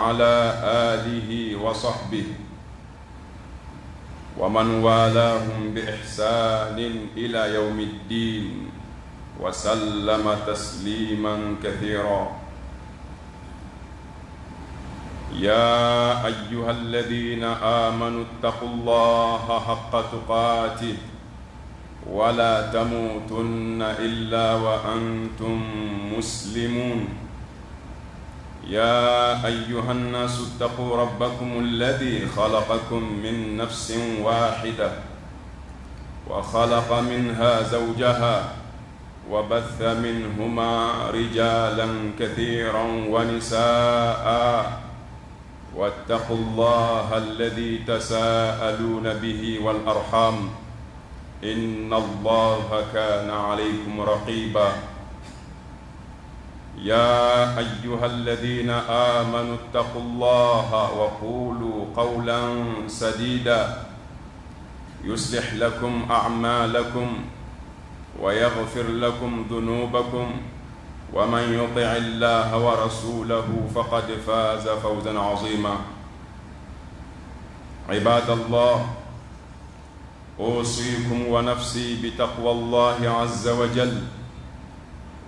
على آله وصحبه ومن والاهم بإحسان إلى يوم الدين وسلم تسليما كثيرا. يا أيها الذين آمنوا اتقوا الله حق تقاته ولا تموتن إلا وأنتم مسلمون. يا أيها الناس اتقوا ربكم الذي خلقكم من نفس واحدة وخلق منها زوجها وبث منهما رجالا كثيرا ونساء واتقوا الله الذي تساءلون به والأرحام إن الله كان عليكم رقيبا. يا أيها الذين آمنوا اتقوا الله وقولوا قولا سديدا يصلح لكم أعمالكم ويغفر لكم ذنوبكم ومن يطع الله ورسوله فقد فاز فوزا عظيما. عباد الله، أوصيكم ونفسي بتقوى الله عز وجل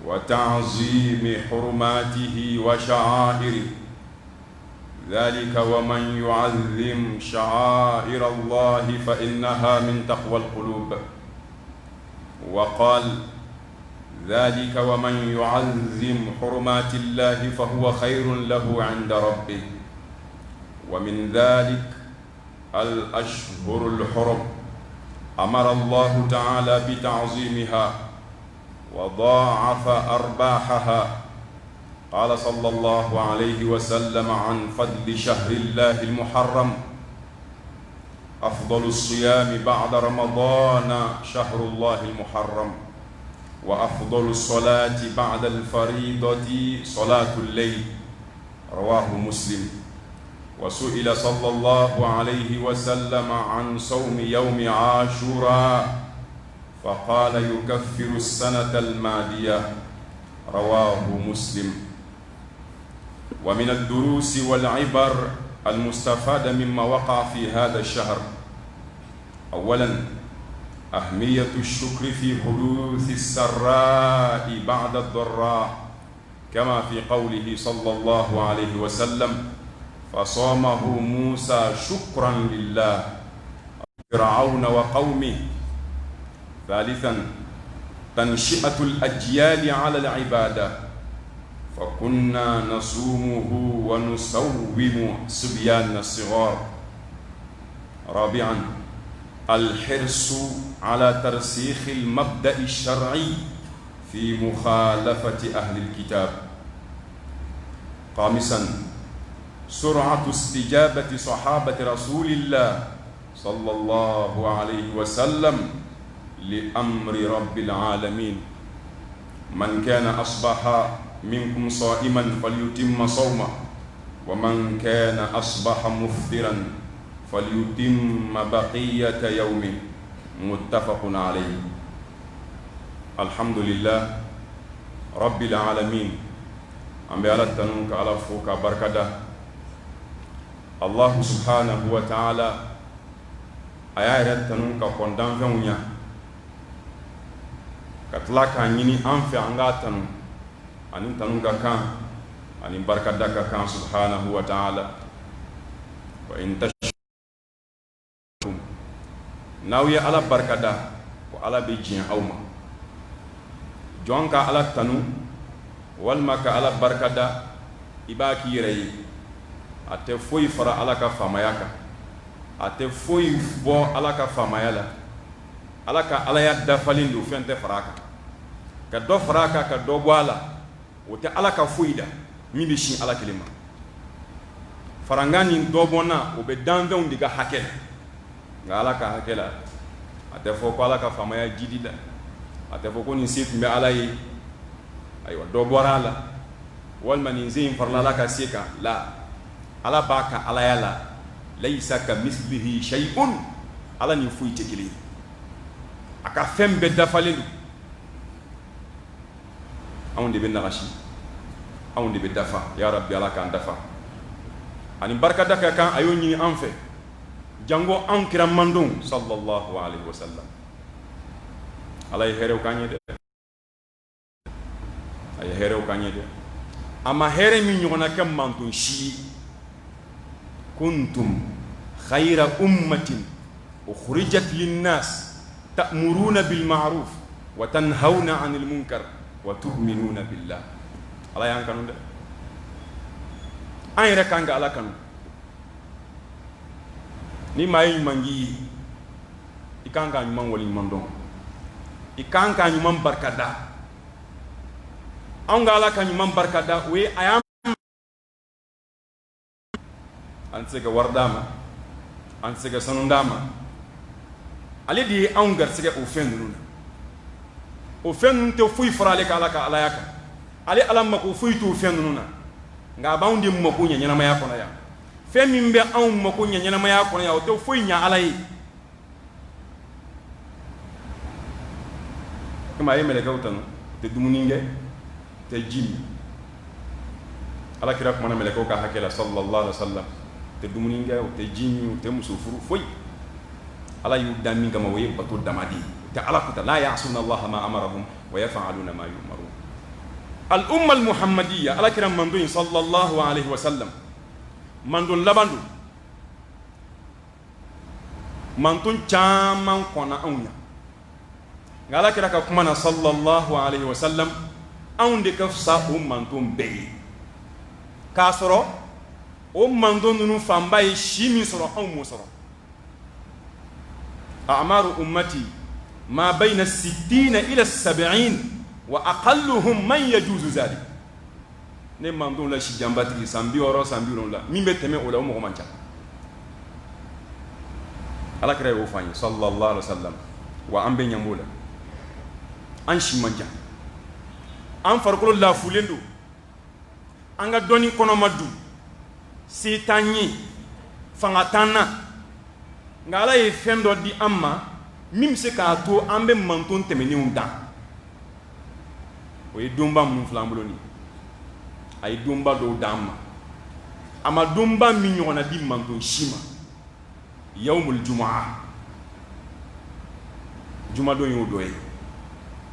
وتعظيم حرماته وشعائره، ذلك ومن يعظم شعائر الله فإنها من تقوى القلوب. وقال ذلك ومن يعظم حرمات الله فهو خير له عند ربه. ومن ذلك الأشهر الحرم أمر الله تعالى بتعظيمها وضاعف أرباحها. قال صلى الله عليه وسلم عن فضل شهر الله المحرم: أفضل الصيام بعد رمضان شهر الله المحرم، وأفضل الصلاة بعد الفريضة صلاة الليل. رواه مسلم. وسئل صلى الله عليه وسلم عن صوم يوم عاشوراء فقال: يكفر السنة الماضية. رواه مسلم. ومن الدروس والعبر المستفادة مما وقع في هذا الشهر: أولاً أهمية الشكر في حدوث السراء بعد الضراء، كما في قوله صلى الله عليه وسلم: فصامه موسى شكرا لله فرعون وقومه. ثالثا تنشئة الأجيال على العبادة، فكنا نصومه ونسوم صبيان الصغار. رابعا الحرص على ترسيخ المبدأ الشرعي في مخالفة أهل الكتاب. خامسا سرعة استجابة صحابة رسول الله صلى الله عليه وسلم لأمر رب العالمين: من كان أصبح منكم صائما فليتم صومه، ومن كان أصبح مفطرا فليتم بقية يومه. متفق عليه. الحمد لله رب العالمين. أمبي على التنوك على فوق بركة الله سبحانه وتعالى أيا التنوك قندام فمويا كتلاك عنيني أنفع عنغاتن أن تنوك كان أن بركة كان سبحانه وتعالى. وإن ناوية على بركة وعلى بيجين أوما جونك على تنو والمك على بركة إباكي ري أتفوي فرا على كفامياك أتفوي بو على كفاميالا على كعلى يدفلين دو فين تفراك كدو فراك كدو بوالا وت على كفويدا مي بيشين على كلمة فرانغاني دوبونا وبدان دون ديغا حكيل ngala ka hakela atefo ko ala ka famaya jidida atefo ko ni sit me ala yi aywa do borala wal man zin farla la ka sika la ala baka ala yala laysa ka mislihi shay'un ala ni fuite kili aka fembe dafalelu awon de be nagashi awon de be dafa ya rabbi ala kan dafa ani barkada ka kan ayo ɲini an fɛ jango an kira mandon sallallahu alaihi wasallam. ala ye hɛrɛw k'an ye dɛ, a ye hɛrɛw k'an ye dɛ. a ma hɛrɛ min ɲɔgɔnna kɛ manton si ye. kuntum khayra ummatin ukhrijat linnas ta'muruna bil ma'ruf wa tanhawna 'anil munkar wa tu'minuna billah. ala y'an kanu dɛ, an yɛrɛ kan ka ala kanu. ni maa ye ɲuman k'i ye i kan k'a ɲuman waleɲuman dɔn, i kan k'a ɲuman barikada. anw ka ala ka ɲuman barikada o ye a y'an, an tɛ se ka wari d'a ma, an tɛ se ka sanu d'a ma, ale de ye anw garisɛgɛ o fɛn ninnu na. o fɛn ninnu tɛ foyi fara ale ka ala ka alaya kan, ale ala mako foyi t'o fɛn ninnu na, nka a b'anw de mako ɲɛ ɲɛnamaya kɔnɔ yan. fɛn min bɛ anw mako ɲɛ ɲɛnamaya kɔnɔ yan o tɛ foyi ɲɛ ala ye. komi a ye mɛlɛkɛw tanu, tɛ dumuni kɛ, tɛ ji min. ala kira kumana mɛlɛkɛw ka hakɛ la sallallahu alaihi wasallam, tɛ dumuni kɛ, o tɛ ji min, o tɛ muso furu, foyi. ala y'u dan min kama o ye bato damadi, o tɛ ala kuta. la ya'suna allaha ma amarahum wa yaf'aluna ma yu'marun. al umma al muhammadiya, ala kira mandon sallallahu alaihi wasallam, mandon laban don. manton caman kɔnna anw ɲa, nka ala kira ka kuma na sallallahu alaihi wasallam anw de ka fisa o manton bɛɛ ye, k'a sɔrɔ o manton ninnu fanba ye si min sɔrɔ anw m'o sɔrɔ. a'maru ummati ma bayna 60 ila 70 wa aqalluhum man yajuzu zalik. ne manton la si janbatigi san 60 san 70 min bɛ tɛmɛ o la o mɔgɔ man ca. ala kira y'o fɔ an ye sallallahu alaihi wasallam, wa an bɛ ɲɛm'o la. an si man ca, an farikolo lafulen don, an ka dɔnni kɔnɔ ma dun, se t'an ye, fanga t'an na, nka ala ye fɛn dɔ di an ma min bɛ se k'a to an bɛ manton tɛmɛnenw dan. o ye donba minnu filɛ an bolo nin, a ye donba dɔw d'an ma, a ma donba min ɲɔgɔnna di manton si ma. yawmul jumaa, jumadon y'o dɔ ye,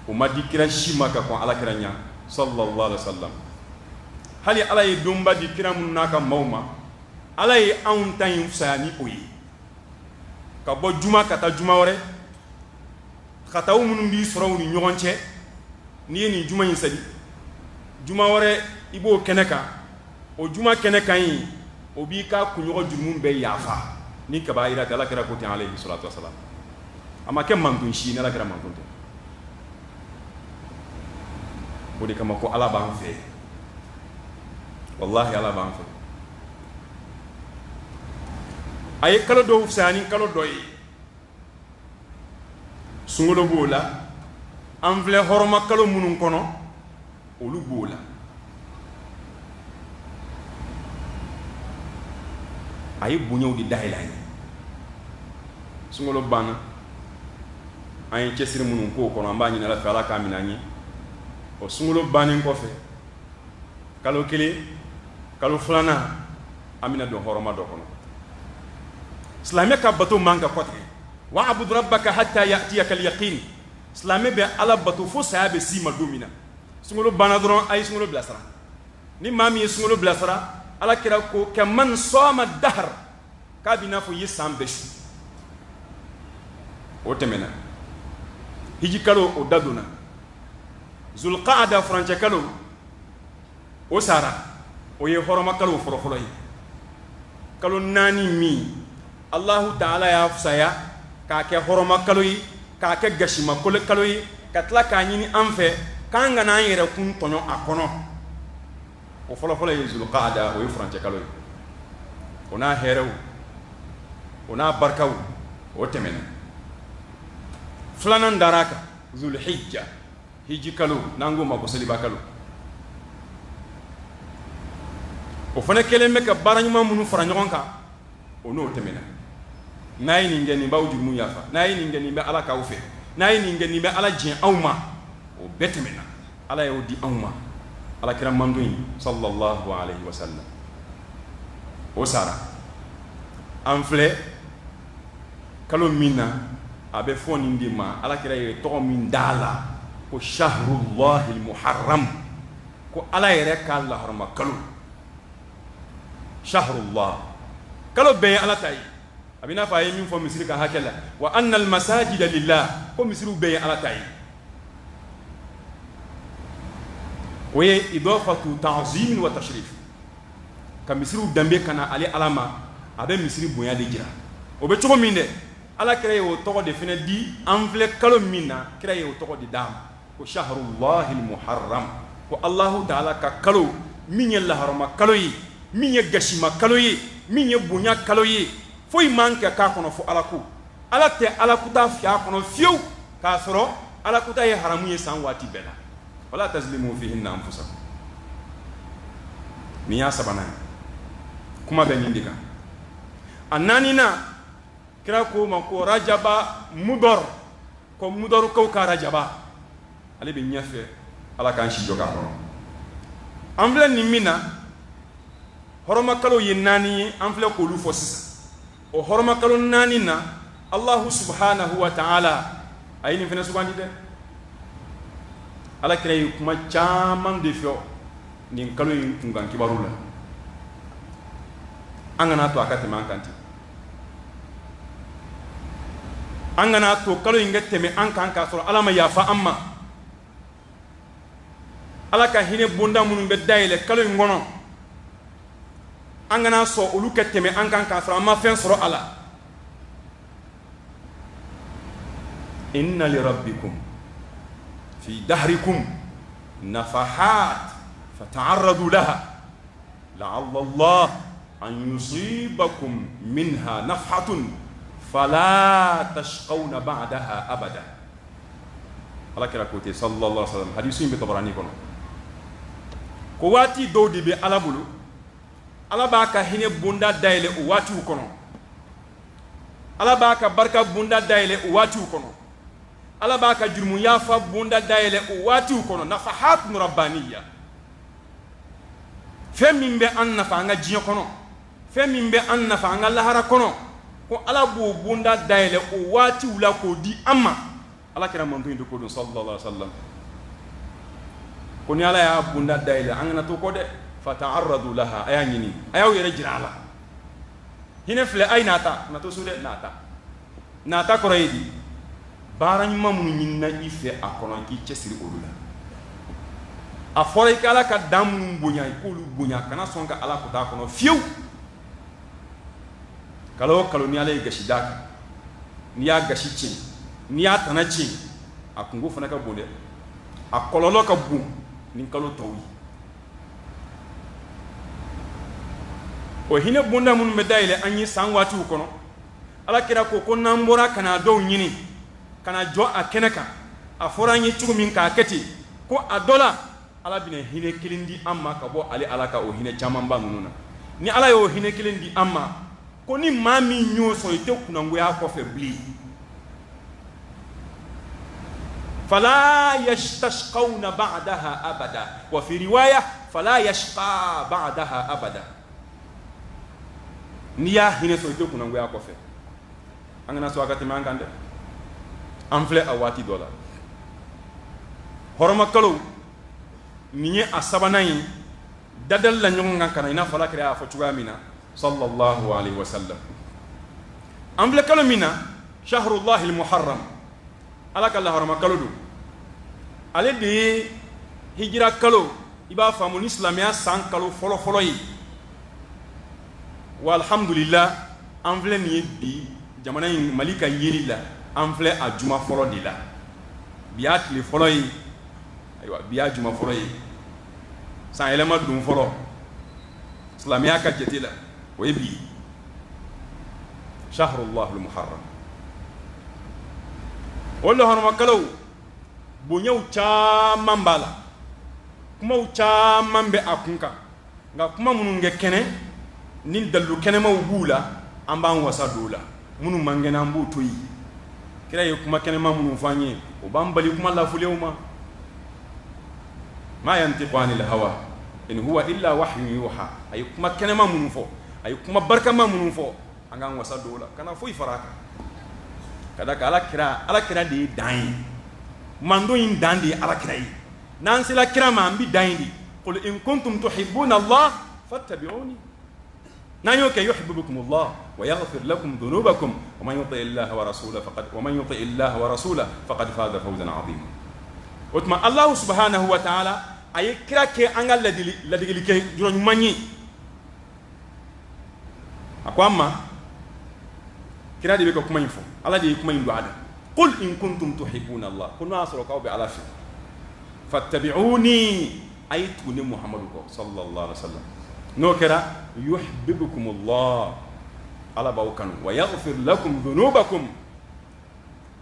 o ma di kira si ma ka kɔn ala kira ɲa sallallahu alaihi wasallam. hali ala ye donba di kira minnu n'a ka maaw ma, ala ye anw ta in fisaya ni o ye. ka bɔ juma ka taa juma wɛrɛ, khataw minnu b'i sɔrɔ u ni ɲɔgɔn cɛ, n'i ye nin juma in seli, juma wɛrɛ i b'o kɛnɛ kan, o juma kɛnɛ kan in o b'i ka kunɲɔgɔn jurumu bɛɛ yafa ni kabaira tɛ. ala kira ko ten alayhi salatu wasalam. a ma kɛ manton si ye, ni ala kira manton tɛ. o de kama ko ala b'an fɛ, wallahi ala b'an fɛ. a ye kalo dɔw fisaya ni kalo dɔ ye. sunkalo b'o la, an filɛ hɔrɔma kalo minnu kɔnɔ olu b'o la. a ye bonyaw de dayɛlɛ an ye. sunkalo banna, an ye cɛsiri minnu k'o kɔnɔ an b'a ɲini ala fɛ ala k'a minɛ an ye. o sunkalo bannen kɔfɛ kalo kelen, kalo filanan an bɛna don hɔrɔma dɔ kɔnɔ. silamɛ ka bato man ka kɔtigɛ. wa'budu rabbaka hatta ya'tiyaka al-yaqin. silamɛ bɛ ala bato fo saya bɛ s'i ma don min na. sunkalo banna dɔrɔn a ye sunkalo bilasira. ni maa min ye sunkalo bilasira, ala kira ko kaman sama dahr, k'a b'i n'a fɔ i ye san bɛɛ su. o tɛmɛna, hiji kalo o da donna, zulqaada furancɛ kalo o sara, o ye hɔrɔma kalo fɔlɔfɔlɔ ye. kalo naani min allahu ta'ala y'a fisaya k'a kɛ hɔrɔma kalo ye, k'a kɛ gasima kalo ye, ka tila k'a ɲini an fɛ k'an kana an yɛrɛ kun tɔɲɔ a kɔnɔ. o fɔlɔfɔlɔ ye zulqaada, o ye furancɛ kalo ye. o n'a hɛrɛw, o n'a barikaw, o tɛmɛna. filanan dar'a kan zulhijja, hiji kalo n'an k'o ma ko seliba kalo. o fana kɛlen bɛ ka baara ɲuman minnu fara ɲɔgɔn kan, o n'o tɛmɛna. n'a ye nin kɛ nin b'aw jurumu yafa, n'a ye nin kɛ nin bɛ ala k'aw fɛ, n'a ye nin kɛ nin bɛ ala diɲɛ aw ma, o bɛɛ tɛmɛna. ala y'o di anw ma, ala kira mandon sallallahu alaihi wasallam. o sara an filɛ kalo min na a bɛ fɔ nin de ma alakira ye tɔgɔ min d'a la ko shahrullahi muharram ko ala yɛrɛ ka laharama kalo shahrullah kalo bɛɛ ye ala ta ye a bɛ n'a fɔ a ye min fɔ misiri ka hakɛ la wa anna almasajida lillah ko misiriw bɛɛ ye ala ta ye o ye idafatu ta'zim wa tashrif ka misiriw danbe kana ale ala ma a bɛ misiri bonya de jira o bɛ cogo min dɛ ala kira ye o tɔgɔ de fana di an filɛ kalo min na kira ye o tɔgɔ de d'a ma ko shahrullahi muharram ko Allahu ta'ala ka kalo min ye laharama kalo ye min ye gasima kalo ye min ye bonya kalo ye foyi man kɛ k'a kɔnɔ fo ala ko ala tɛ ala kuta fiya kɔnɔ fiyewu k'a sɔrɔ ala kuta ye haramu ye san waati bɛɛ la wala tazlimu fihinna anfusakum nin y'a sabanan ye kuma bɛ nin de kan a naaninan kira ko ma ko rajaba mudor ko mudor kaw ka rajaba ale bɛ ɲɛfɛ ala k'an si jɔ k'a kɔnɔ an filɛ nin min na hɔrɔmakalo ye naani ye an filɛ k'olu fɔ sisan o hɔrɔmakalo naani na Allahu subhanahu wa ta'ala a ye nin fɛnɛ sugandi dɛ ala kira ye kuma caman de fɔ nin kalo in kunkan kibaru la an kana to a ka tɛmɛ an kan ten an kana to kalo in ka tɛmɛ an kan k'a sɔrɔ ala ma yafa an ma ala ka hinɛ bonda minnu bɛ dayɛlɛ kalo in kɔnɔ an kana sɔn olu ka tɛmɛ an kan k'a sɔrɔ an ma fɛn sɔrɔ a la inna li rabbikum fi dahrikum nafahat fata'arradu laha la'alla Allah an yusibakum minha nafhatun fala tashqawna ba'daha abada ala kira ko te sallallahu alaihi wasallam hadisu be tabarani kono ko wati dɔw de be ala bolo ala b'a ka hinɛ bonda dayɛlɛ o waatiw kɔnɔ ala b'a ka barika bonda dayɛlɛ o waatiw kɔnɔ ala b'a ka jurumu yafa bonda dayɛlɛ o waatiw kɔnɔ nafahatun rabbaniya fɛn min bɛ an nafa an ka diɲɛ kɔnɔ fɛn min bɛ an nafa an ka lahara kɔnɔ ko ala b'o bonda dayɛlɛ o waatiw la k'o di an ma ala kɛra manto in de ko don sallallahu alaihi wasallam ko ni ala y'a bonda dayɛlɛ an kana to kɔ dɛ fata'arradu laha a y'a ɲini a y'aw yɛrɛ jira a la hinɛ filɛ a ye nata na to so dɛ nata kɔrɔ ye di baara ɲuman minnu ɲinina i fɛ a kɔnɔ k'i cɛsiri olu la a fɔra i ka ala ka dan minnu bonya i k'olu bonya kana sɔn ka ala kota a kɔnɔ fiyewu kalo o kalo ni ala ye gasi d'a kan n'i y'a gasi tiɲɛ n'i y'a tana tiɲɛ a kungo fana ka bon dɛ a kɔlɔlɔ ka bon ni kalo tɔw ye o hinɛ bonda minnu bɛ dayɛlɛ an ye san waatiw kɔnɔ ala kira ko n'an bɔra kana dɔw ɲini kana jɔ a kɛnɛ kan a fɔra an ye cogo min k'a kɛ ten ko a dɔ la ala bɛna hinɛ kelen di an ma ka bɔ ale ala ka o hinɛ camanba ninnu na ni ala y'o hinɛ kelen di an ma ko ni maa min y'o sɔrɔ i tɛ kunangoya kɔfɛ bilen fala yastashqawna ba'daha abada wa fi riwaya fala yashqa ba'daha abada n'i y'a hinɛ sɔrɔ i tɛ kunangoya kɔfɛ an kana sɔn a ka tɛmɛ an kan dɛ an filɛ a waati dɔ la hɔrɔmakalo nin ye a sabanan ye dadali la ɲɔgɔn kan ka na i n'a fɔ ala kira y'a fɔ cogoya min na sallallahu alaihi wasallam an filɛ kalo min na shahrullahi muharram ala ka lahɔrɔmakalo don ale de ye hijira kalo i b'a faamu ni silamɛya san kalo fɔlɔfɔlɔ ye wa alhamdulillah an filɛ nin ye bi jamana in Mali ka yeli la an filɛ a juma fɔlɔ de la bi y'a tile fɔlɔ ye ayiwa bi y'a juma fɔlɔ ye san yɛlɛma don fɔlɔ silamɛya ka jate la o ye bi shahrullahul muharram o lahɔrɔmakalo bonyaw caman b'a la kumaw caman bɛ a kun kan nka kuma minnu kɛ kɛnɛ ni dalilu kɛnɛmaw b'u la an b'an wasa don o la minnu man kɛnɛ an b'o to yen kira ye kuma kɛnɛma minnu fɔ an ye o b'an bali kuma lafulenw ma ma yantiqu anil hawa in huwa illa wahyun yuha a ye kuma kɛnɛma minnu fɔ ay kuma barka ma munun fo anga wasa dola kana foi faraka kada ka ala kira de dan mando in dan de ala kira yi nan sila kira ma ambi dan di qul in kuntum tuhibbuna Allah fattabi'uni nanyo ke yuhibbukum Allah wa yaghfir lakum dhunubakum wa man yuti Allah wa rasulahu faqad faza fawzan 'azima utma Allah subhanahu wa ta'ala ay kira ke anga ladili ke juro manyi akwama kira de be ko kuma info ala de kuma indu ada qul in kuntum tuhibbuna Allah kunna asraka bi ala fi fattabi'uni aytuni muhammadu sallallahu alaihi wasallam no kira yuhibbukum Allah ala bawkan wa yaghfir lakum dhunubakum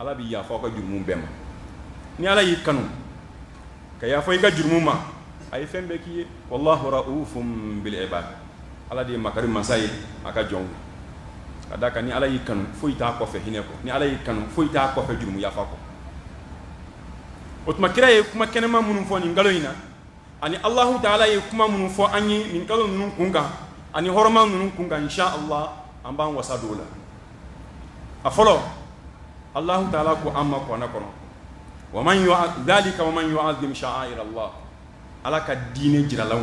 ala bi ya fawqa jurmum bema ni ala yikanu kaya fo ga jurmuma ay fembe kiye wallahu raufum bil ibad ala di makarim masay aka jong adaka ni ala yikanu fo ita ko fe hineko ni ala yikanu fo ita ko fe jurmu ya fako otma kira e kuma kenema munum fo ni ngaloyina ani Allah ta'ala e kuma munum fo anyi min kalo nunun kunga ani horma nunun kunga insha Allah amban wasadola afolo Allah ta'ala ko amma ko na kono wa man dhalika wa man yu'azzim sha'air Allah ala ka dine jiralaw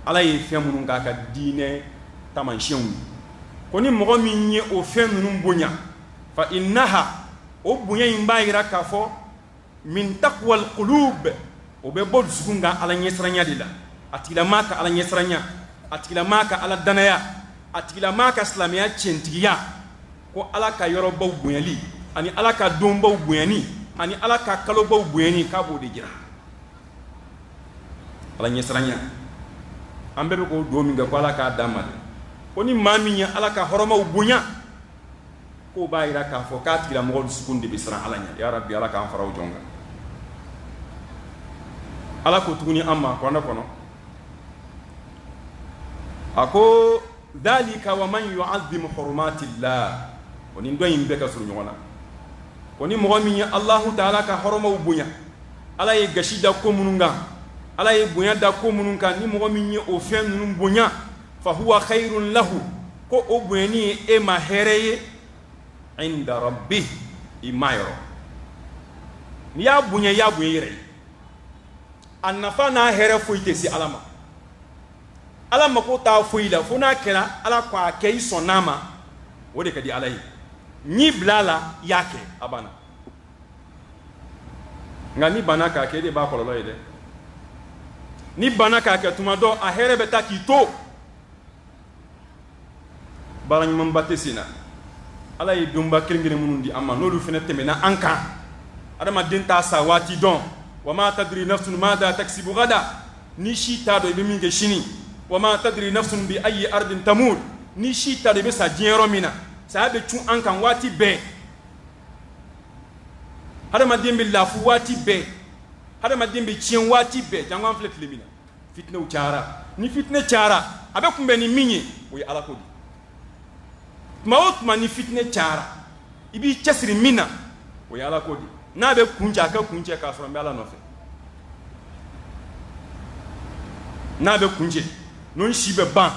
ala ye femunun ka dine tamanshiyun koni mogo min ye o femunun bonya fa innaha o bonya imbayira ka fo min taqwal qulub o be bod sugunga ala nyesranya dila atila maka ala nyesranya atila maka ala danaya atila maka islamiya centigiya ko ala ka yoro baw bonyali ani ala ka don baw bonyani ani ala ka kalo baw bonyani ka bo de jira ala nyesranya ambe be ko do mi ga ko ala ka damal koni mami nya ala ka horoma bonya ko bayira ka fo ka atila mo sugunde bisra ala nya ya rabbi ala ka faraw jonga ala ko tuguni amma ko na kono ako dhalika wa man yu'azzim hurumatillah woni ndo yimbe ka suru nyona woni mo mi Allah ta'ala ka horoma bunya ala ye gashida ko mununga ala ye bunya da ko mununga ni mo mi o fen nun bunya fa huwa khairun lahu ko o bunya e ma hereye inda rabbih imayro ni ya bunya yire annafa na here foite si alama alama ko ta foila funa kera ala kwa kei sonama wode kadi alai ni blala yake abana ngani banaka ke de ba kololo ide ni banaka ke tumado a here beta kito barani mambate sina ala yi dumba kiringire munundi amma nolu fene temena anka adama dinta sawati don وما تدري نفس ماذا تكسب غدا نشي تادو بمينغ شيني وما تدري نفس بأي أرض تموت نشي تادو بسا جيرو منا سابي تشون أنكان واتي بي هذا ما دين باللافو واتي بي هذا ما دين بيشين واتي بي جانوان فلت لمنا فتنة وچارا ني فتنة چارا أبكم بني ميني وي على كودي ما ني فتنة چارا إبي چسري منا وي على كودي na be kunja ka so mbala no fe na be kunje non shibe ban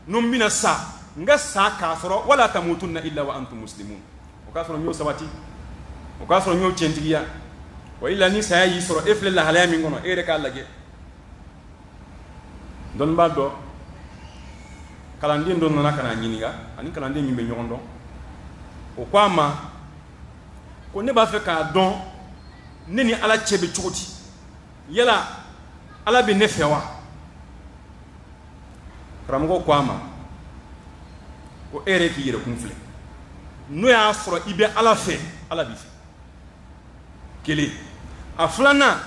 non mina sa nga sa ka so wala tamutunna illa wa antum muslimun o ka so nyo sabati o ka so nyo centigiya wa illa ni sa yi so efle la halaya mi ngono ere ka lage don baldo kalandi don na kana nyiniga ani kalandi nyimbe nyondo o kwama ko ne ba fe ka don neni ala chebe choti yala ala be ne fewa ramugo kwama ko ere ki yere kumfle no ya fro ibe ala fe ala bi kele aflana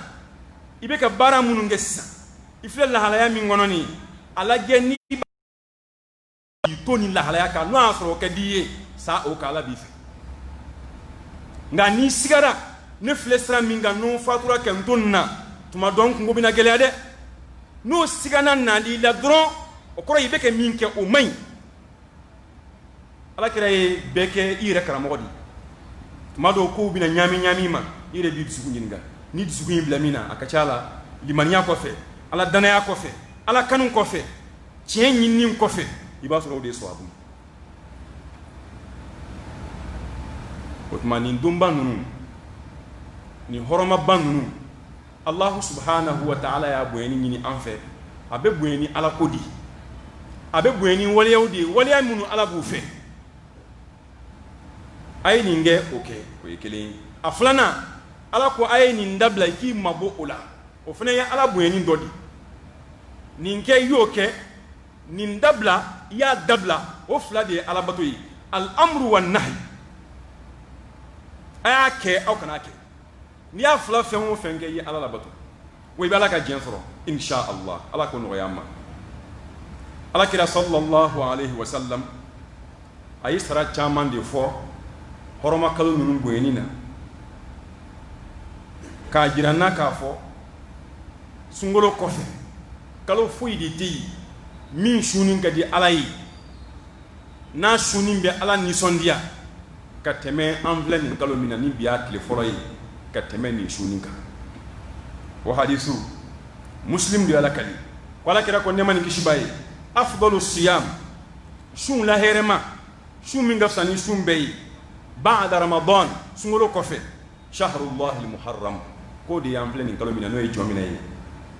ibe ka bara munu ngesa ifle la halaya mi ngononi ala geni toni la halaya ka no afro ka diye sa o ka ala bi fe nga ni sigara ne flestra minga no fatura ke ntonna tuma donc ngobina gelade no sigana nali la dron o koro yibeke minke o may ala kira e beke ire karamodi tuma do ko bina nyami ma ire bi bisugu nyinga ni bisugu blamina akachala limaniya ko fe ala danaya ko fe ala kanun ko fe cien nyinni ko fe i b'a sɔrɔ o de ye sababu o tuma nin donba ninnu nin hɔrɔmaba ninnu Allahu subhanahu wa ta'ala y'a bonyani ɲini an fɛ a bɛ bonya ni Ala ko di a bɛ bonya ni waleyaw de ye waleya minnu Ala b'u fɛ a ye nin kɛ o kɛ o ye kelen ye a filanan Ala ko a ye nin dabila i k'i mabɔ o la o fana ye Ala bonyani dɔ di nin kɛ i y'o kɛ nin dabila i y'a dabila o fila de ye Alabato ye al-amru wa nahi a y'a kɛ aw kana kɛ n'i y'a fila fɛn o fɛn kɛ i ye Ala labato wa i bɛ Ala ka diɲɛ sɔrɔ insha Allah Ala ko nɔgɔya an ma Alakira sallallahu alayhi wa sallam a ye sara caman de fɔ hɔrɔmakalo ninnu bonyani na k'a jira n na k'a fɔ sunkalo kɔfɛ kalo foyi de tɛ yen min sunin ka di Ala ye n'a sunin bɛ Ala nisɔndiya ka tɛmɛ an filɛ nin kalo min na ni bi y'a tile fɔlɔ ye ka tɛmɛ nin sunin kan o hadisu Muslim de Ala kali ko Alakira ko nɛɛma ni kisi b'a ye afdalu siyam sun lahɛrɛma sun min ka fisa ni sun bɛɛ ye ba'da Ramadan sunkalo kɔfɛ shahrullahi al-muharram k'o de y'an filɛ nin kalo min na n'o ye jɔn mina ye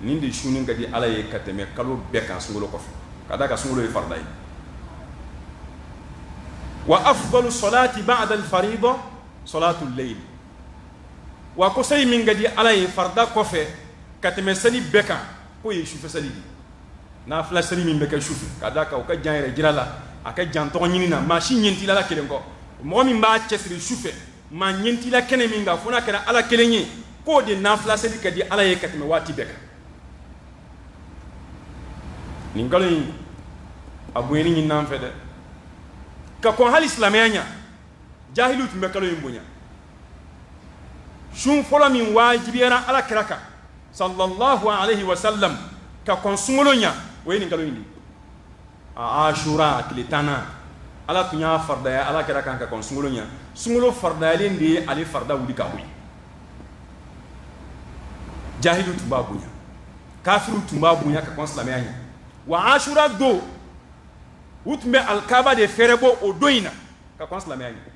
nin de sunin ka di Ala ye ka tɛmɛ kalo bɛɛ kan sunkalo kɔfɛ ka d'a kan sunkalo ye farida ye wa afdalu salati ba'da al-farida salatu al-layl wa ko seli min ka di Ala ye farida kɔfɛ ka tɛmɛ seli bɛɛ kan k'o ye sufɛ seli de n'a fila seli min bɛ kɛ sufɛ ka d'a kan o ka jan yɛrɛ jira la a ka jan tɔgɔ ɲini na maa si ɲɛntila la kelen kɔ mɔgɔ min b'a cɛsiri sufɛ maa ɲɛntila kɛnɛ min kan fo n'a kɛra Ala kelen ye k'o de nafila seli ka di Ala ye ka tɛmɛ waati bɛɛ kan nin kalo in a bonyani ɲini n'an fɛ dɛ ka kɔn hali silamɛya ɲa jahiliw tun bɛ kalo in bonya sun fɔlɔ min wajibiyara Ala kira kan sallallahu alayhi wa sallam ka kɔn sunkalo ɲa o ye nin kalo in de a Ashura tile 10 Ala tun y'a faridaya Ala kira kan ka kɔn sunkalo ɲa sunkalo faridayalen de ye ale farida wuli ka bɔ yen jahiliw tun b'a bonya kafiru tun b'a bonya ka kɔn silamɛya ɲa wa Ashura don u tun bɛ alkaaba de fɛrɛ bɔ o don in na ka kɔn silamɛya ɲa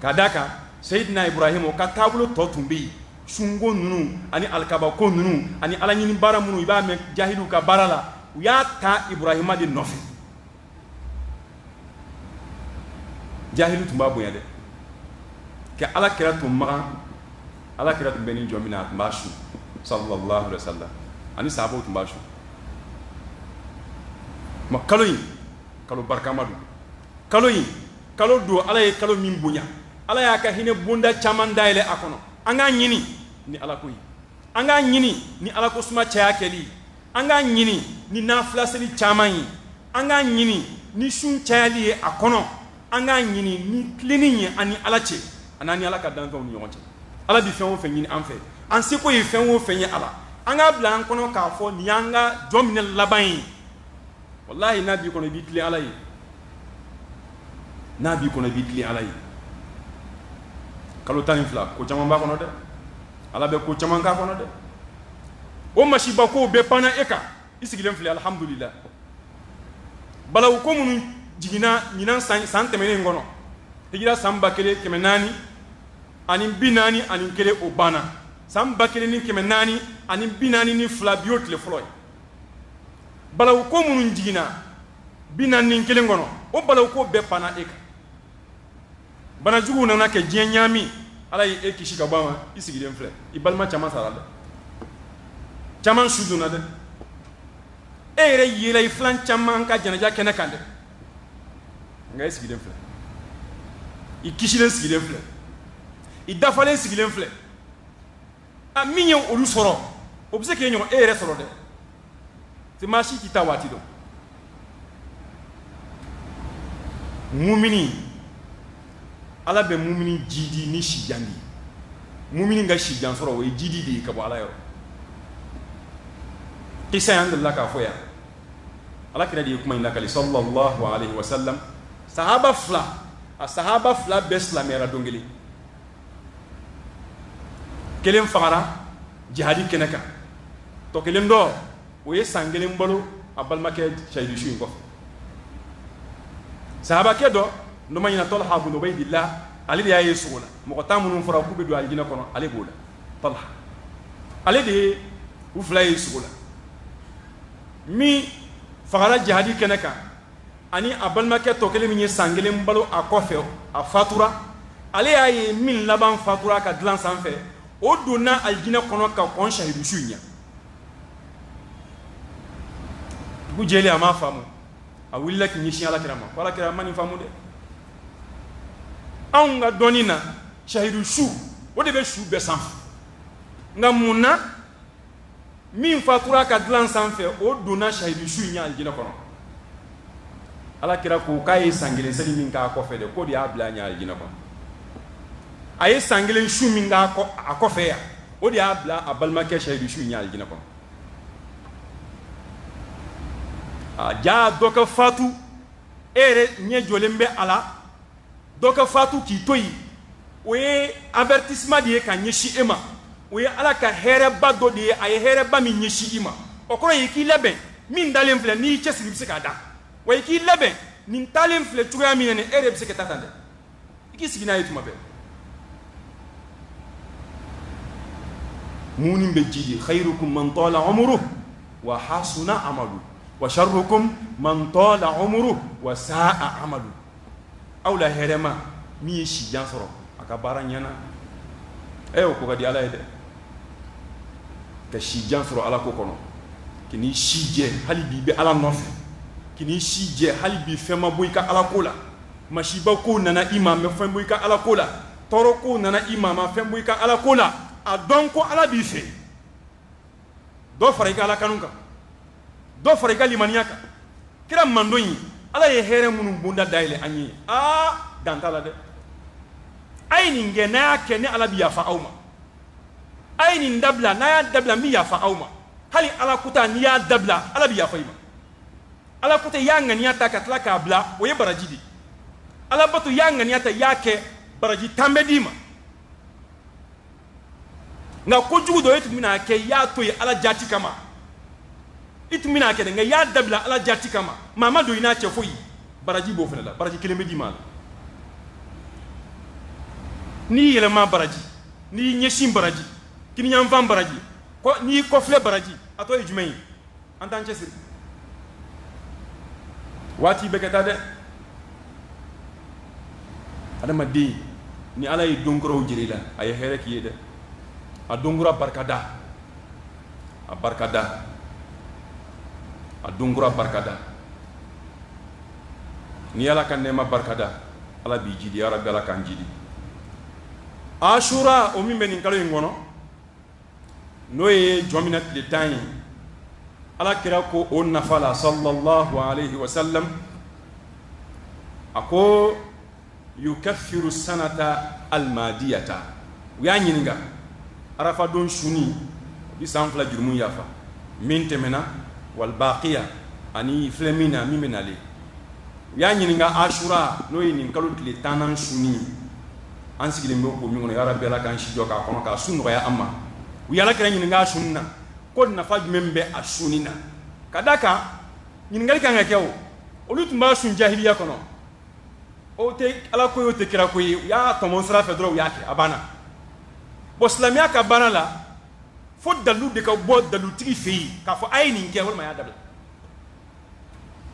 ka d'a kan Seydina Ibrahim o ka taabolo tɔ tun bɛ yen sunko ninnu ani alkaaba ko ninnu ani Ala ɲini baara minnu i b'a mɛn jahiliw ka baara la u y'a ta Ibrahima de nɔfɛ jahiliw tun b'a bonya dɛ ka Ala kira tun magan Ala kira tun bɛ nin jɔn min na a tun b'a su sallallahu alaihi wa sallam ani sahabaw tun b'a su ma kalo in kalo barikama don kalo in kalo don Ala ye kalo min bonya Ala y'a ka hinɛ bonda caman dayɛlɛ a kɔnɔ an k'a ɲini ni Ala ko ye an k'a ɲini ni Ala ko suma caya kɛli an k'a ɲini ni nafila seli caman ye an k'a ɲini ni sun cayali ye a kɔnɔ an k'a ɲini ni tilenni ye ani Ala cɛ ani Ala ka danfɛnw ni ɲɔgɔn cɛ Ala bi fɛn o fɛn ɲini an fɛ an seko ye fɛn o fɛn ye Ala an k'a bila an kɔnɔ k'a fɔ nin y'an ka jɔn minɛ laban ye wallahi n'a b'i kɔnɔ i b'i tilen Ala ye n'a b'i kɔnɔ i b'i tilen Ala ye kalo 12 ko caman b'a kɔnɔ dɛ Ala bɛ ko caman k'a kɔnɔ dɛ o masiba kow bɛɛ panna e kan i sigilen filɛ alhamdulillah balawu ko minnu jiginna ɲinan san tɛmɛnen kɔnɔ hijira san 1441 o banna san 1442 bi o tile fɔlɔ ye balawu ko minnu jiginna 41 kɔnɔ o balawu ko bɛɛ panna e kan banajuguw nana kɛ diɲɛ ɲaami Ala ye e kisi ka bɔ a ma i sigilen filɛ i balima caman sara dɛ caman su donna dɛ e yɛrɛ yela i filan caman ka janaja kɛnɛ kan dɛ nka e sigilen filɛ i kisilen sigilen filɛ i dafalen sigilen filɛ a min ye olu sɔrɔ o bɛ se k'e ɲɔgɔn e yɛrɛ sɔrɔ dɛ c'est maa si t'i ta waati dɔn mumini Ala bɛ mumini jidi ni sijan de mumini ka sijan sɔrɔ o ye jidi de ye ka bɔ Ala yɔrɔ kisa y'an delila k'a fɔ yan Ala kira de ye kuma in lakali sallallahu alayhi wa sallam sahaba fila bɛɛ silamɛyara don kelen kelen fagara jihadi kɛnɛ kan tɔ kelen dɔ o ye san kelen balo a balimakɛ shahidu su in kɔfɛ sahaba ke do no mayina Talha ibn Ubaydillah ale de yaye sugula mo ko tamunu fara ku be do aljina kono ale bola Talha ale de u fly sugula mi fagara jihadi kenaka ani abalma ke to kele mi sangele mbalo akofe a fatura ale yaye min laban fatura ka dilan sanfɛ o donna aljina kono ka kon shahidu sunya dugu jeli ama famu a willa ki nyishi ala kirama wala kirama ni famu de an ga donina shahidu su o de be su be sanfɛ nga munna min fatura ka dilan sanfɛ o donna shahidu sunya aljina kono ala kira ko kay sangele sali min ka ko fe de ko di abla nya aljina kono aye sangelen shu min ga ko akofe ya o di abla abalma ke shahidu shu nya aljina kono ja doka fatu ere nye jolembe ala doka fatu ki toyi o ye avertissement di ka nyeshi ema o ye ala ka here ba do di aye here ba mi nyeshi ima o ko yi ki leben min dalen fle ni chesi bi se ka da o yi ki leben nin talen fle tuya mi ne ere bi se ka tatande iki sigina yitu mabe munin be jidi khairukum man tala umruhu wa hasuna amalu wa sharrukum man tala umruhu wa sa'a amalu awla herema mi shi jansoro aka baranyana o ko gadi ala ede ka shi jansoro ala ko kono kini shije halibi be ala nofe kini shije halibi fema boyka ala kola mashiba ko nana imam me fem boyka ala kola toro ko nana imam fem boyka ala kola a don ko ala bi fe do farika ala kanunka do farika limaniya ka kira mandoyi ala ye here munun bunda daile anyi dantala de ayni ngena ke ne ala bi ya fa awma ayni ndabla na ya dabla mi ya fa awma hali ala kuta ni ya dabla ala bi ya fa ima ala kuta ya ngani ya ta katla ka bla o ye barajidi ala batu ya ngani ya ta yake baraji tambedima nga ko jugu do yitu mina ke ya to ala jati kama itu mina ke nga ya dabla ala jati kama mama do ina che foyi baraji bo fela baraji keleme di mal ni yelema baraji ni nyeshim baraji kini nyam fam baraji ko ni ko fle baraji ato e jumay en tant que sir wati bekata de adama di ni ala yi donkoro jirila ay here ki yede a dongura barkada a barkada a dongura barkada ni ala kan nema barkada ala bi jidi ya rabbi ala kan jidi ashura o min benin kalo ngono no ye jomina le tan ala kira ko on nafala sallallahu alayhi wa sallam ako yukaffiru sanata almadiyata ya nyinga arafa don shuni bi sanfla jurmun yafa min temena wal baqiya ani flemina mimenale ya nyinga ashura no yin kalu tile tanan shuni an sigile mbo ko mi ngono ya rabbi ala kan shi joka kono ka sunno ya amma wi ala kira nyinga sunna ko na faj membe ashunina kadaka nyinga kan ngakew olutumba sun jahiliya kono o te ala ko yote kira ko ya to mon sara fedro yake abana bo islamia ka bana la fo dalu de ka bo dalu tigi fi ka fo ay ni nke wol ma ya dabla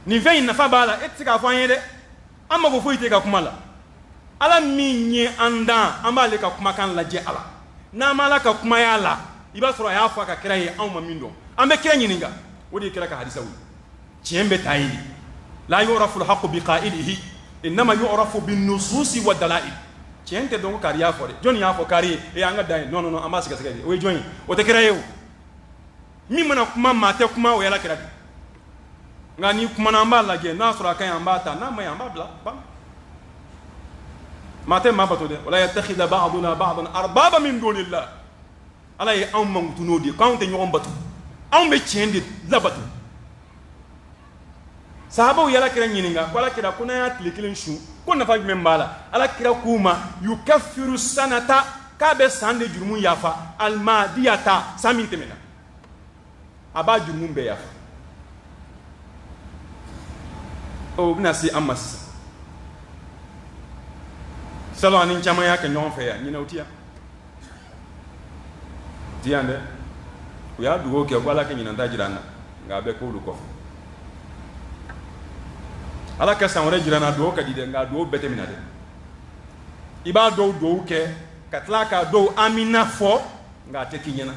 ni vein na fa bala et ka fo anyede amma go fo ite ka kuma la ala minye anda amba le ka kuma kan la je ala na mala ka kuma ya la iba soro ya fa ka kira ye an ma mindo ambe kira nyininga wodi kira ka hadisa wi ciembe tayidi la yurafu alhaqu biqailihi inma yurafu bin nusus wa dalail ciente donc kariya fore joni ya fo kari e anga dai non amba siga siga we joni o te kira yew mi mana kuma mate kuma o yala kira ngani kuma na amba la ge na soro kan amba ta na ma amba bla ba mate ma bato de wala yattakhidha ba'duna ba'dan arbaba min dunillah ala ye an mangutuno di kan te ñogon batu an be ciendi la batu sahaba yala kira nyininga wala kira kuna ya tlikilin shu ko na fa membala ala kira kuma yukaffiru sanata ka be sande jurmun yafa almadiyata samin temena aba jurmun be yafa o bina si amas salon ni chama ya ke ñon fe ya ñina utiya diande ku ya dugo ke wala ke ñina ndajirana nga be ko lu ko ala ka san wala jirana do ka di de nga do bete mina de iba do ke katla ka do amina fo nga te kinyana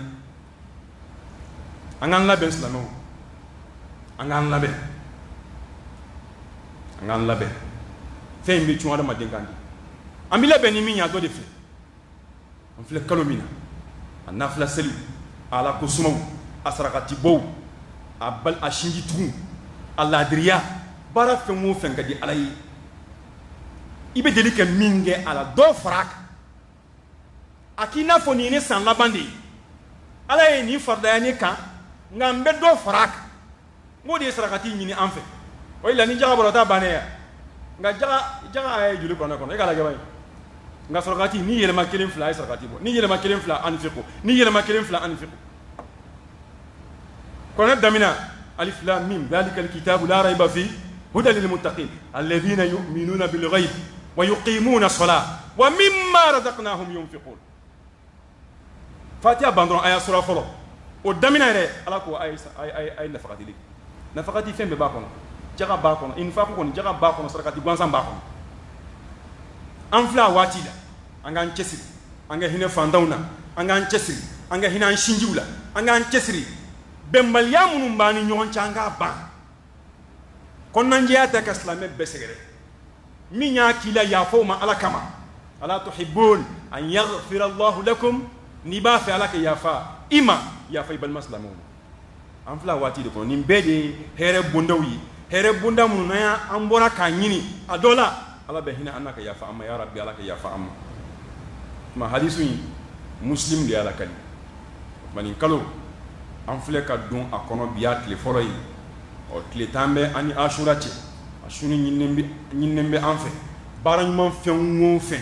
angan la ben slamo angan labe fe mbi tuwa da madengandi ambile ben mi nya do de fe on fle kalomina anafla seli ala kusumu asrakati bo abal ashinji tu aladriya bara fe mo fe ngadi alay ibe delike minge ala do frak akina foni ne san labandi alay ni farda ni kan ngambe do frak ngodi asrakati nyini anfe o ila ni jaga borota baneya nga jaga ay juli kono e kala gabay nga asrakati ni yele makelin fla asrakati bo ni yele makelin fla anfiqu ni yele makelin fla anfiqu kono damina alif lam mim dhalika alkitabu la rayba fi هدى للمتقين الذين يؤمنون بالغيب ويقيمون الصلاة ومما رزقناهم ينفقون فاتيا باندرون آية سورة فلو ودمنا إليه ألاكو أي نفقاتي لي نفقاتي فين بباكونا جاغا باكونا إنفاقونا جاغا باكونا سرقاتي غوانسان باكونا أنفلا واتيلا أنغان تشسري أنغا هنا فاندونا أنغان تشسري أنغا هنا انشنجولا أنغان تشسري بمباليا منومباني نيون چانغا بان konnanjiya ta kaslame besegere minya kila yafoma ala kama ala tuhibbun an yaghfira Allah lakum niba fa alaka yafa ima yafa ibal maslamun an fla wati de ko nimbede here bundawi here bundamu na ya ambora kanyini adola ala behina annaka yafa amma ya rabbi alaka yafa amma ma hadisu muslim de ala kali manin kalo an fle ka dun akono biya tele foroyi o tile tambe ani ashura ci ashuni nyinnembe anfe baranyman fen fen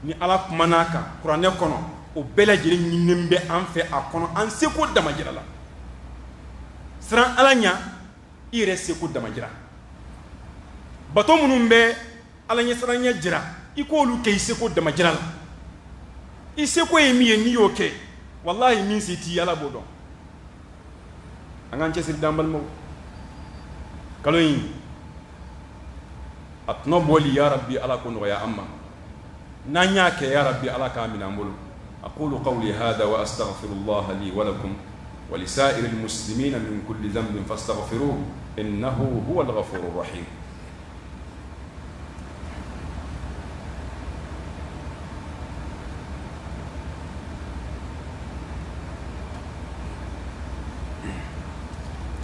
ni ala kumanaka qur'ane kono o bela jere nyinnembe anfe akono an seko damajira la sran alanya ire seko damajira bato munumbe alanya sranya jira ikolu kay seko damajira la iseko emiye ni yoke wallahi min siti yala bodon angan cesir dambal mo kaloyin atno boli ya rabbi ala kun ya amma nanya ke ya rabbi ala ka min amul aqulu qawli hadha wa astaghfirullah li wa lakum wa li sa'iril muslimina min kulli dhanbin fastaghfiruhu innahu huwal ghafurur rahim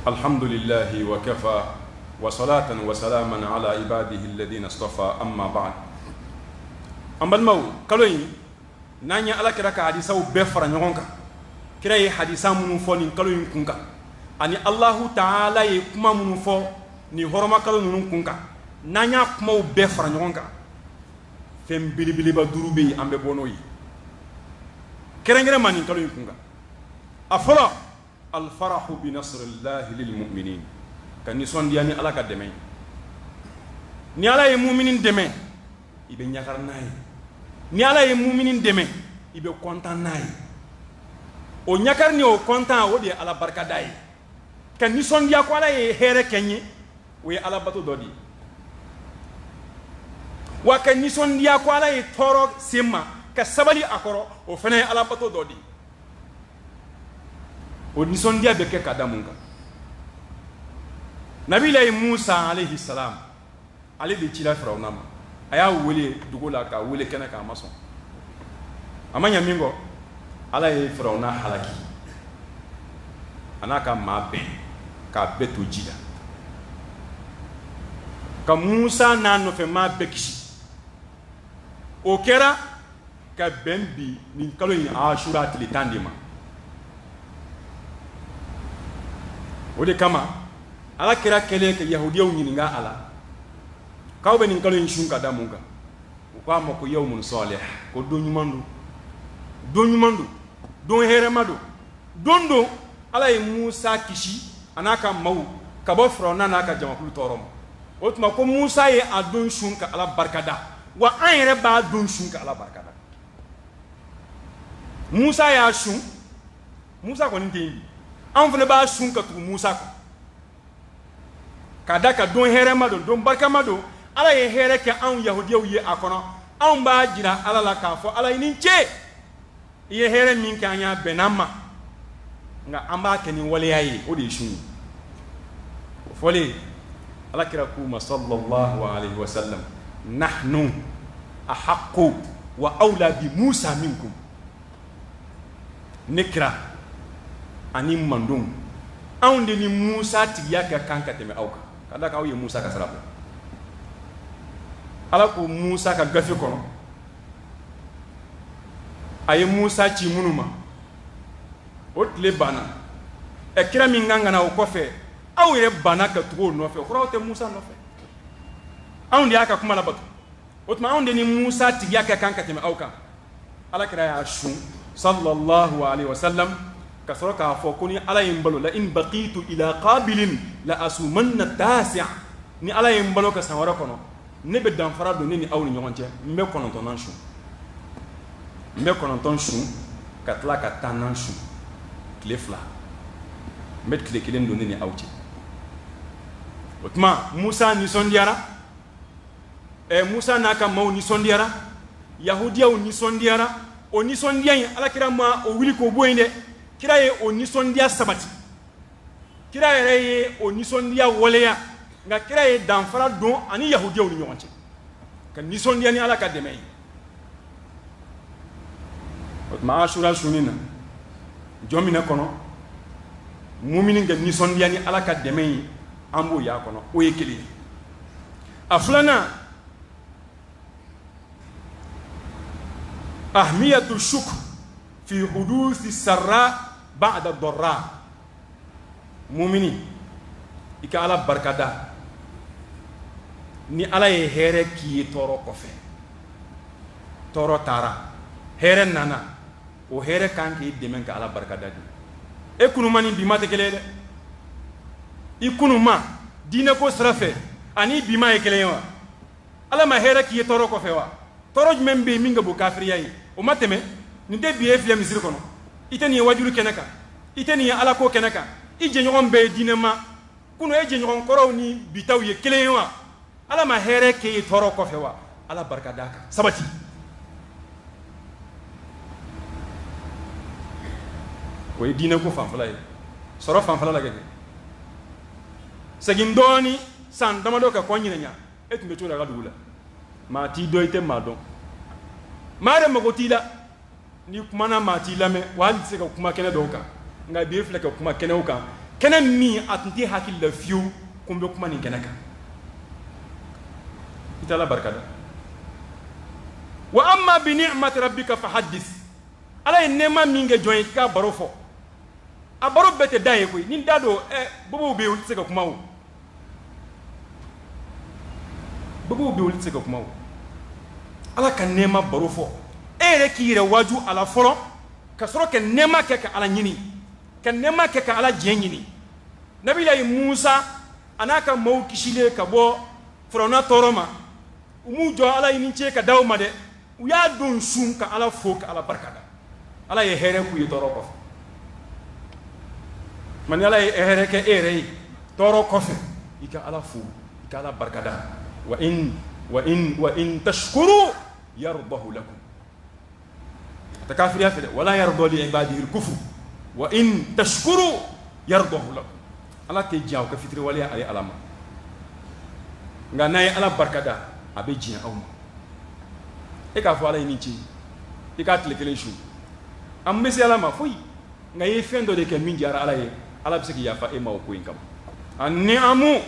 alhamdulillahi wa kafa وصلاة وسلاما على عباده الذين اصطفى أما بعد أمبل مو كلوين نانيا على كراك حديثا وبفر نيونكا كراي حديثا منفون كلوين كونكا أني الله تعالى يكما منفو ني هرما كلوين كونكا نانيا كما وبفر نيونكا فم بلي بلي بدروبي أمبي بونوي كرنجر ماني كلوين كونكا أفلا الفرح بنصر الله للمؤمنين kan ni sondiya ni ala ka deme ni ala ye mu'minin deme ibe nyakar nay ni ala ye mu'minin deme ibe kontan nay o nyakar ni o kontan o de ala barka day kan ni sondiya ko ala ye here kenyi o ye ala bato dodi wa kan ni sondiya ko ala ye toro semma ka sabali akoro o fene ala bato dodi o ni sondiya be ke kadamunga Nabi lay Musa alayhi salam ale de ci la Firawna ma aya wele dugola ka wele kena ka mason amanya mingo ala ye Firawna halaki anaka mabe ka beto jida ka Musa nano fe mabe kishi o kera ka bembi ni kalo ni ashura tili tandima o de kama ala kira kele ke yahudiyaw nyininga ala kawbe nin kalo shunka damunga ko amako yawmun salih ko do nyumandu do heremado dondo ala e Musa kishi anaka maw kabo Firawna naka jamakulu torom otuma ko Musa ye adon shunka ala barkada wa an yɛrɛ b'a don sun ka ala barika da Musa y'a sun Musa kɔni tɛ yen an fana b'a sun ka tugu Musa kɔ k'a da ka don hɛrɛma don don barikama don ala ye hɛrɛ kɛ anw yahudiyaw ye a kɔnɔ anw b'a jira ala la k'a fɔ ala i ni ce i ye hɛrɛ min kɛ an y'a bɛn an ma nka an b'a kɛ ni waleya ye o de ye sun ye o fɔlen ala kira k'u ma sallallahu alaihi wa sallam nahnu ahaqqu wa awla bi Musa minkum ne kira ani mandon anw de ni Musa tigiya ka kan ka tɛmɛ aw kan ka da k'aw ye Musa ka sira bɔ ala ko Musa ka gafe kɔnɔ a ye Musa ci minnu ma o tile banna kira min kan ka na o kɔfɛ aw yɛrɛ banna ka tugu o nɔfɛ o kɔrɔ aw tɛ Musa nɔfɛ anw de y'a ka kuma labato o tuma anw de ni Musa tigiya ka kan ka tɛmɛ aw kan ala kira y'a sun sallallahu alaihi wa sallam ka sɔrɔ k'a fɔ ko ni ala ye n balo la in baqitu ila qabilin la asumanna tasi' ni ala ye n balo ka san wɛrɛ kɔnɔ ne bɛ danfara don ne ni aw ni ɲɔgɔn cɛ n bɛ 9nan sun n bɛ 9 sun ka tila ka 10nan sun tile 2 n bɛ tile 1 don ne ni aw cɛ o tuma Musa nisɔndiyara Musa n'a ka maaw nisɔndiyara yahudiyaw nisɔndiyara o nisɔndiya in alakira ma o wuli k'o bɔ yen dɛ kira ye o nisɔndiya sabati kira yɛrɛ ye o nisɔndiya waleya nka kira ye danfara don ani yahudiyaw ni ɲɔgɔn cɛ ka nisɔndiya ni ala ka dɛmɛ ye o tuma Ashura sunni na jɔn min kɔnɔ mumini ka nisɔndiya ni ala ka dɛmɛ ye an b'o y'a kɔnɔ o ye kelen ye a filanan ahmiyatu shukr fi huduthi sarra ba'da darra mumini i ka ala barikada ni ala ye hɛrɛ k'i ye tɔɔrɔ kɔfɛ tɔɔrɔ taara hɛrɛ nana o hɛrɛ kan k'i dɛmɛ ka ala barikada di e kunuma ni bi ma tɛ kelen ye dɛ i kunuma diinɛ ko sira fɛ ani bi ma ye kelen ye wa ala ma hɛrɛ k'i ye tɔɔrɔ kɔfɛ wa tɔɔrɔ jumɛn bɛ yen min ka bon kafiriya ye o ma tɛmɛ nin tɛ bi ye filɛ misiri kɔnɔ i tɛ nin ye wajulu kɛnɛ kan i tɛ nin ye ala ko kɛnɛ kan i jɛɲɔgɔn bɛɛ ye diinɛ ma kunun e jɛɲɔgɔn kɔrɔw ni bitaw ye kelen ye wa ala ma hɛrɛ k'e ye tɔɔrɔ kɔfɛ wa ala barika d'a kan sabati o ye diinɛ ko fanfɛla ye sɔrɔ fanfɛla la kɛ segin dɔɔni san damadɔ ka kɔn ɲinɛ ɲa e tun bɛ cogo la ka dugu la maa t'i dɔn i tɛ maa dɔn maa yɛrɛ mago t'i la ni kumana maa t'i lamɛn wa hali tɛ se ka kuma kɛnɛ dɔw kan nka bi e filɛ ka kuma kɛnɛw kan kɛnɛ min a tun tɛ hakili la fiyewu ko n bɛ kuma nin kɛnɛ kan i tɛ ala barika da wa amma bi ni'mati rabbika fahaddith ala ye nɛɛma min kɛ jɔn ye k'a baro fɔ a baro bɛɛ tɛ da ye koyi ni da don bobow bɛ yen olu tɛ se ka kuma o bobow bɛ yen olu tɛ se ka kuma o ala ka nɛɛma baro fɔ e yɛrɛ k'i yɛrɛ waaju ala fɔlɔ ka sɔrɔ ka nɛɛma kɛ ka ala ɲini ka nɛɛma kɛ ka ala diɲɛ ɲini nabilayi Musa a n'a ka maaw kisilen ka bɔ firawuna tɔɔrɔ ma u m'u jɔ ala ni ce ka d'aw ma dɛ u y'a don sun ka ala fo ka ala barika da ala ye hɛrɛ k'u ye tɔɔrɔ kɔfɛ mani ala ye hɛrɛ kɛ e yɛrɛ ye tɔɔrɔ kɔfɛ i ka ala fo i ka ala barika da wa in tashkuru yardahu lakum ta kafiriya fɛ dɛ wala yarda li ibadihi al-kufr wa in tashkuru yardahu lakum ala tɛ diɲɛ aw ka fitiri waleya ale ala ma nka n'a ye ala barika da a bɛ diɲɛ aw ma e k'a fɔ ala ye nin ci i k'a tile kelen su an bɛ se ala ma foyi nka i ye fɛn dɔ de kɛ min diyara ala ye ala bɛ se k'i yafa e ma o ko in kama an-ni'amu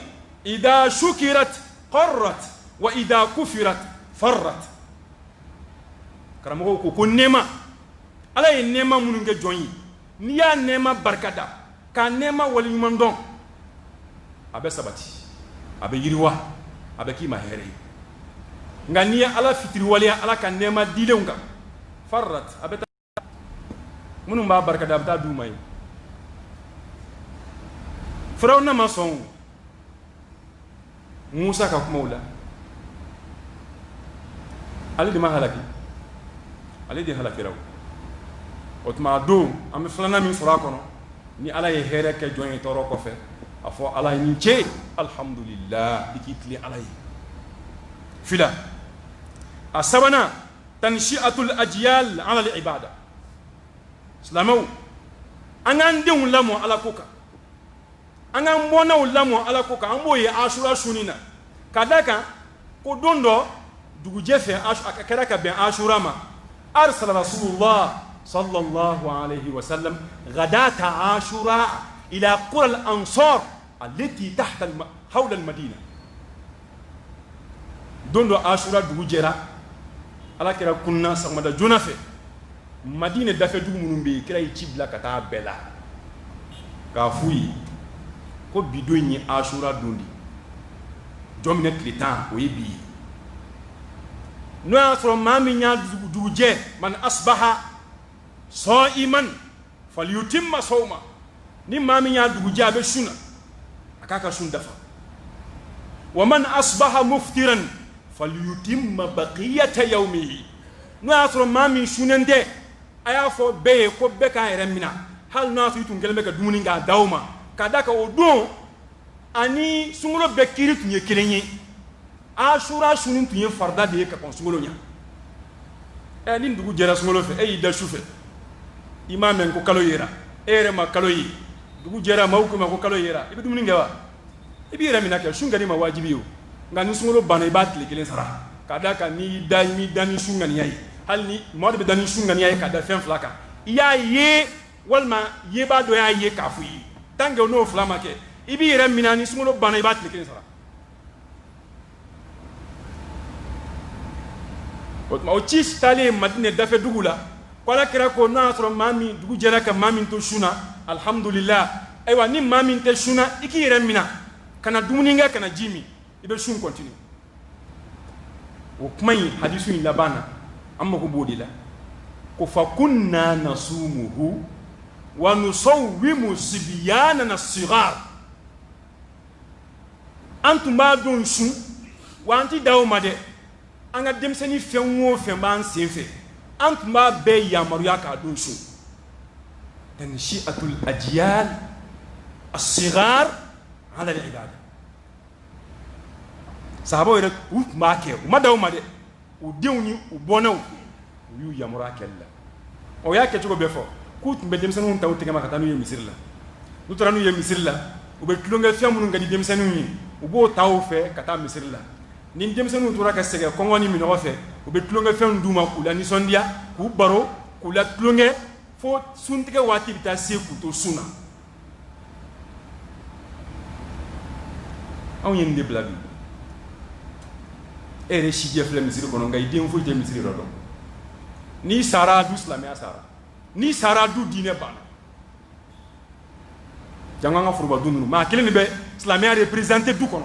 idha shukirat qarrat wa idha kufirat farrat karamɔgɔw ko nɛɛma ala ye nɛɛma minnu kɛ jɔn ye n'i y'a nɛɛma barika da k'a nɛɛma waleɲuman dɔn a bɛ sabati a bɛ yiriwa a bɛ k'i ma hɛrɛ ye nka n'i ye ala fitiri waleya ala ka nɛɛma dilenw kan farrat a bɛ taa minnu b'a barika da a bɛ taa d'u ma ye firawuna ma sɔn Musa ka kumaw la ale de ma halaki ale de halakira o tuma don an bɛ filanan min sɔrɔ a kɔnɔ ni ala ye hɛrɛ kɛ jɔn ye tɔɔrɔ kɔfɛ a fɔ ala ye nin cɛ alhamdulillah i k'i tilen ala ye fila a sabanan tanshi'atul ajyal ala al-ibada silamɛw an k'an denw lamɔ ala ko kan an k'an mɔnaw lamɔ ala ko kan an b'o ye asura suni na ka da kan ko don dɔ dugujɛ fɛ a kɛra ka bɛn asura ma arsala rasulullah sallallahu alayhi wa sallam ghadata ashura ila qura al-ansar allati tahta hawla al-madina don dɔ asura dugu jɛra ala kɛra kunna sɔgɔmada joona fɛ madina dafe dugu minnu bɛ yen kira ye ci bila ka taa bɛɛ la k'a f'u ye ko bi don ye asura don de jɔn minɛ tile 10 o ye bi ye n'o y'a sɔrɔ maa min y'a dugujɛ man asbaha sa'iman falyutimma sawma ni maa min y'a dugujɛ a bɛ sun na a k'a ka sun dafa wa man asbaha muftiran falyutimma baqiyata yawmihi n'o y'a sɔrɔ maa min sunnen tɛ a y'a fɔ bɛɛ ye ko bɛɛ k'a yɛrɛ minɛ hali n'a sɔrɔ i tun kɛlen bɛ ka dumuni k'a d'aw ma ka da kan o don ani sunkalo bɛɛ kiri tun ye kelen ye asura suni tun ye farida de ye ka kɔn sunkalo ɲɛ ni dugu jɛra sunkalo fɛ e y'i da su fɛ i m'a mɛn ko kalo yera e yɛrɛ ma kalo ye dugu jɛra maaw ko ma ko kalo yera i bɛ dumuni kɛ wa i b'i yɛrɛ minɛ kɛ sun ka di ma wajibi ye o nka ni sunkalo banna i b'a tile kelen sara ka da kan n'i da ni sun ŋaniya ye hali ni maa de bɛ da ni sun ŋaniya ye ka da fɛn fila kan i y'a ye walima yebaa dɔ y'a ye k'a fɔ i ye tant que n'o fila ma kɛ i b'i yɛrɛ minɛ ni sunkalo banna i b'a tile kelen sara o tuma o ci taalen Madina dafe dugu la ko Ala kira ko n'a y'a sɔrɔ maa min dugu jɛra ka maa min to sun na alhamdulillah ayiwa ni maa min tɛ sun na i k'i yɛrɛ minɛ ka na dumuni kɛ ka na ji min i bɛ sun continue o kuma in hadisu in laban na an mako b'o de la ko fa kunna nasumuhu wa nusawwimu sibyanana sigar an tun b'a don sun wa an ti da o ma dɛ an ka denmisɛnnin fɛn o fɛn b'an sen fɛ an tun b'a bɛɛ yamaruya k'a don sun tanshi'atul ajyal as-sigar ala al-ibada sahabaw yɛrɛ u tun b'a kɛ u ma da o ma dɛ u denw ni u bɔnnaw u y'u yamaruya kɛli la o y'a kɛcogo bɛɛ fɔ k'u tun bɛ denmisɛnninw ta u tɛgɛ ma ka taa n'u ye misiri la n'u taara n'u ye misiri la u bɛ tulonkɛ fɛn minnu ka di denmisɛnninw ye u b'o ta u fɛ ka taa misiri la ni denmisɛnninw tora ka sɛgɛn kɔngɔ ni minɔgɔ fɛ u bɛ tulonkɛ fɛnw d'u ma k'u la nisɔndiya k'u baro k'u la tulonkɛ fo suntigɛ waati bɛ taa se k'u to sun na anw ye nin de bila bi e yɛrɛ si jɛ filɛ misiri kɔnɔ nka i den foyi tɛ misiri yɔrɔ dɔn n'i sara du silamɛya sara n'i sara du diinɛ banna jango an ka foroba du ninnu maa kelen de bɛ silamɛya représenter du kɔnɔ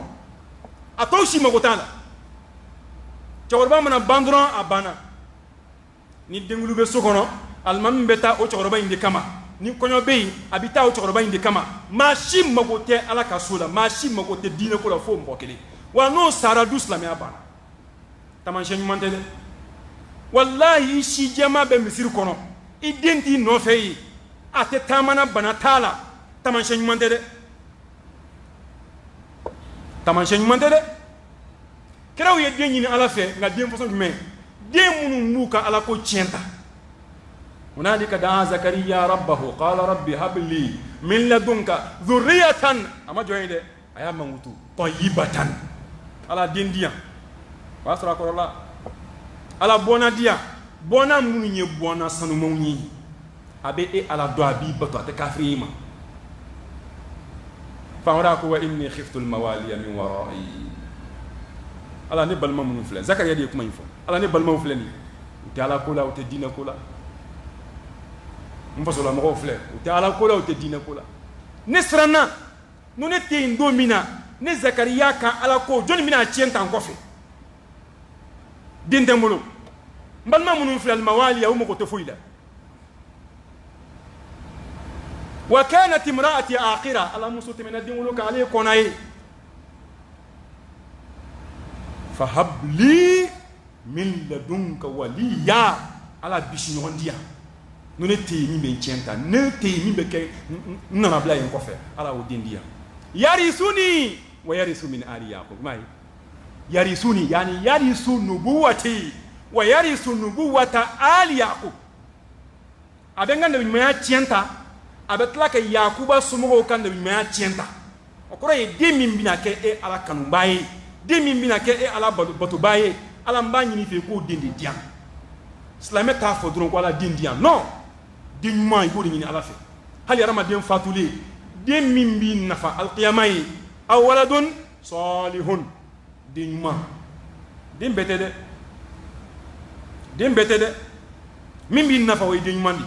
a tɔw si mago t'a la cɛkɔrɔba mana ban dɔrɔn a banna ni denkulu bɛ so kɔnɔ alimami bɛ taa o cɛkɔrɔba in de kama ni kɔɲɔ bɛ yen a bɛ taa o cɛkɔrɔba in de kama maa si mago tɛ ala ka so la maa si mago tɛ diinɛ ko la fo mɔgɔ kelen wa n'o sara du silamɛya banna taamasiyɛn ɲuman tɛ dɛ walahi i si jɛma bɛ misiri kɔnɔ i den t'i nɔfɛ yen a tɛ taamana bana t'a la taamasiyɛn ɲuman tɛ dɛ taamasiyɛn ɲuman tɛ dɛ kiraw ye den ɲini ala fɛ nka den fasɔn jumɛn den minnu b'u ka ala ko tiɲɛ ta hunalika daa zakariya rabbahu qala rabbi habli min ladunka dhurriyatan a ma jɔn ye dɛ a y'a mankutu tayyibatan ala den di yan o y'a sɔrɔ a kɔrɔla ala bɔnna di yan bɔnna minnu ye bɔnna sanumanw ye a bɛ e ala dɔn a b'i bato a tɛ kafiri ma fan wɛrɛ a ko wa inni khiftu al-mawaliya min wara'i ala ne balima minnu filɛ zakariya de ye kuma in fɔ ala ne balimaw filɛ nin u tɛ ala ko la u tɛ diinɛ ko la n fasolamɔgɔw filɛ u tɛ ala ko la u tɛ diinɛ ko la ne siranna n'o ne tɛ yen don min na ne zakariya ka ala ko jɔnni bɛna tiɲɛ ta n kɔfɛ den tɛ n bolo n balima minnu filɛ al-mawaliya u mago tɛ foyi la wa kanat imra'ati aqira ala muso tɛmɛna den wolo kan ale ye kɔnna ye fahab li min ladunka waliya ala bisi ɲɔgɔn diya ne tɛ yen min bɛ tiɲɛ ta ne tɛ yen min bɛ kɛ n nana bila yen kɔfɛ ala y'o den diya yarisuni wa yarisu min ali yaqub ma ye yarisuni yani yarisu nubuwati wa yarisu nubuwata ali yaqub a bɛ n ka nabiɲumanya tiɲɛ ta a bɛ tila ka yakuba somɔgɔw ka nabiɲumanya tiɲɛ ta o kɔrɔ ye den min bɛna kɛ e ala kanubaa ye den min bɛna kɛ e ala batobaa ye ala n b'a ɲini fɛ k'o den de diyan silamɛ t'a fɔ dɔrɔn ko ala den diyan non den ɲuman i b'o de ɲini ala fɛ hali hadamaden fatulen den min b'i nafa alikiyama ye aw waladun salihun den ɲuman den bɛɛ tɛ dɛ den bɛɛ tɛ dɛ min b'i nafa o ye den ɲuman de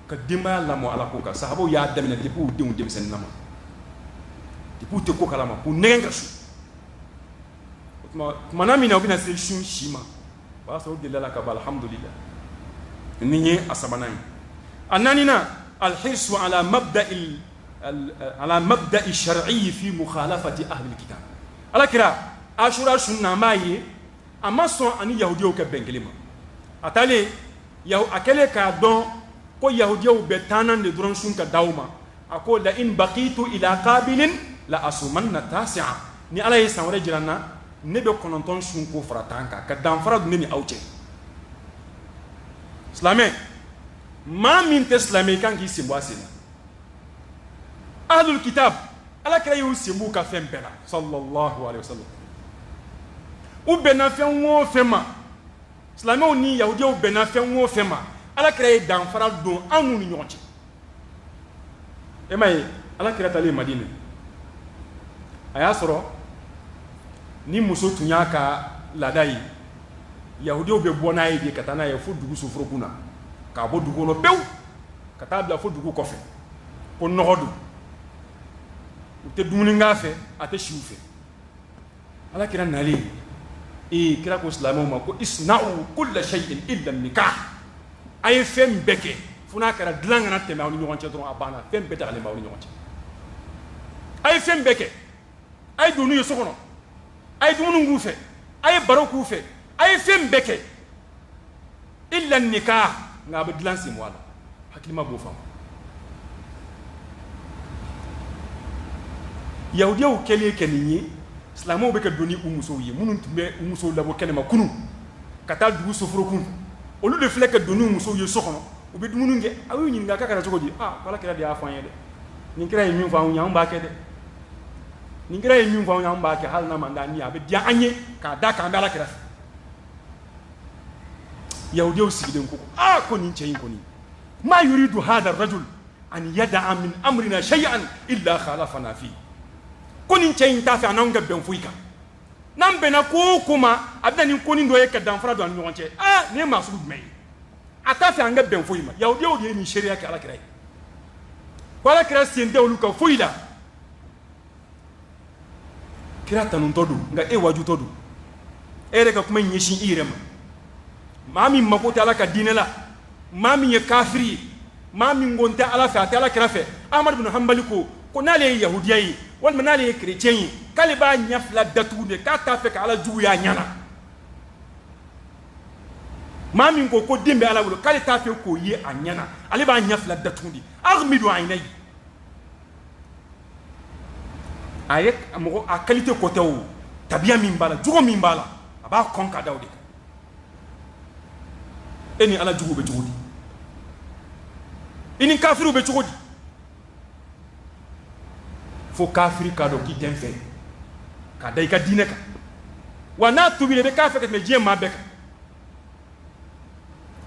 ka denbaya lamɔ ala ko kan sahabaw y'a daminɛ depuis u denw denmisɛnnin na ma depuis u tɛ ko kalama k'u nɛgɛn ka su tumana min na u bɛna se su si ma o b'a sɔrɔ u delila ka ban alhamdulillah nin ye a sabanan ye a naaninan alhirsu ala mabda'i shar'i fi mukhalafati ahli alkitab ala kira ashura sun na b'a ye a ma sɔn ani yahudiyaw ka bɛn kelen ma a taalen a kɛlen k'a dɔn ko yahudiyaw bɛ taanan de dɔrɔn sun ka d'aw ma a ko la in baqitu ila qabilin la asumanna tasi'a ni ala ye san wɛrɛ jira n na ne bɛ 9 sun ko fara tan kan ka danfara don ne ni aw cɛ silamɛ maa min tɛ silamɛ i kan k'i sen bɔ a sen na ahlul kitab ala kira y'u sen b'u ka fɛn bɛɛ la sallallahu alaihi wasallam u bɛnna fɛn o fɛn ma silamɛw ni yahudiyaw bɛnna fɛn o fɛn ma ala kira ye danfara don an n'u ni ɲɔgɔn cɛ e ma ye ala kira talen Madina a y'a sɔrɔ ni muso tun y'a ka laada ye yahudiyaw bɛ bɔ n'a ye de ka taa n'a ye fo dugu soforokun na k'a bɔ dugu kɔnɔ pewu ka taa bila fo dugu kɔfɛ ko nɔgɔ don u tɛ dumuni k'a fɛ a tɛ si u fɛ ala kira nalen kira ko silamɛw ma ko isna'u kulla shay'in illa nikah a ye fɛn bɛɛ kɛ fo n'a kɛra dilan kana tɛmɛ aw ni ɲɔgɔn cɛ dɔrɔn a banna fɛn bɛɛ dagalen b'aw ni ɲɔgɔn cɛ a ye fɛn bɛɛ kɛ a ye don n'u ye so kɔnɔ a ye dumuni k'u fɛ a ye baro k'u fɛ a ye fɛn bɛɛ kɛ illa nikah nka a bɛ dilan sen bɔ a la hakilima b'o faamu yahudiyaw kɛlen kɛ nin ye silamɛw bɛ ka don ni u musow ye minnu tun bɛ u musow labɔ kɛnɛma kunun ka taa dugu soforokun olu de filɛ ka don ni u musow ye so kɔnɔ u bɛ dumuni kɛ a y'u ɲininka k'a kɛra cogo di ala kira de y'a fɔ an ye dɛ nin kira ye min fɔ an ye an b'a kɛ dɛ nin kira ye min fɔ an ye an b'a kɛ hali n'a man d'an ye a bɛ diya an ye k'a da k'an bɛ ala kira fɛ yahudiyaw sigilen ko ko nin cɛ in kɔni ma yuridu hadha ar-rajul an yada'a min amrina shay'an illa khalafana fi ko nin cɛ in t'a fɛ an n'anw ka bɛn foyi kan n'an bɛnna ko o ko ma a bɛ na nin ko nin dɔ ye ka danfara don an ni ɲɔgɔn cɛ nin ye maa sugu jumɛn ye a t'a fɛ an ka bɛn foyi ma yahudiyaw de ye nin seereya kɛ alakira ye ko alakira sen tɛ olu ka foyi la kira tanutɔ don nka e wajutɔ don e yɛrɛ ka kuma ɲɛsin i yɛrɛ ma maa min mako tɛ ala ka diinɛ la maa min ye kafiri ye maa min ko n tɛ ala fɛ a tɛ ala kira fɛ Ahmad bin Hanbali ko n'ale ye yahudiya ye walima n'ale ye kerecɛn ye k'ale b'a ɲɛ fila datugu de k'a t'a fɛ ka ala juguya a ɲɛna maa min ko den bɛ ala bolo k'ale t'a fɛ k'o ye a ɲɛna ale b'a ɲɛ fila datugu de aghmidu aynayi a ye mɔgɔ a qualité kɔtɛ o tabiya min b'a la jogo min b'a la a b'a kɔn ka da o de kan e ni ala jugu bɛ cogo di i ni kafiriw bɛ cogo di fo kafiri k'a dɔn k'i tɛ n fɛ k'a da i ka diinɛ kan wa n'a tobila i bɛ k'a fɛ ka tɛmɛ diɲɛ maa bɛɛ kan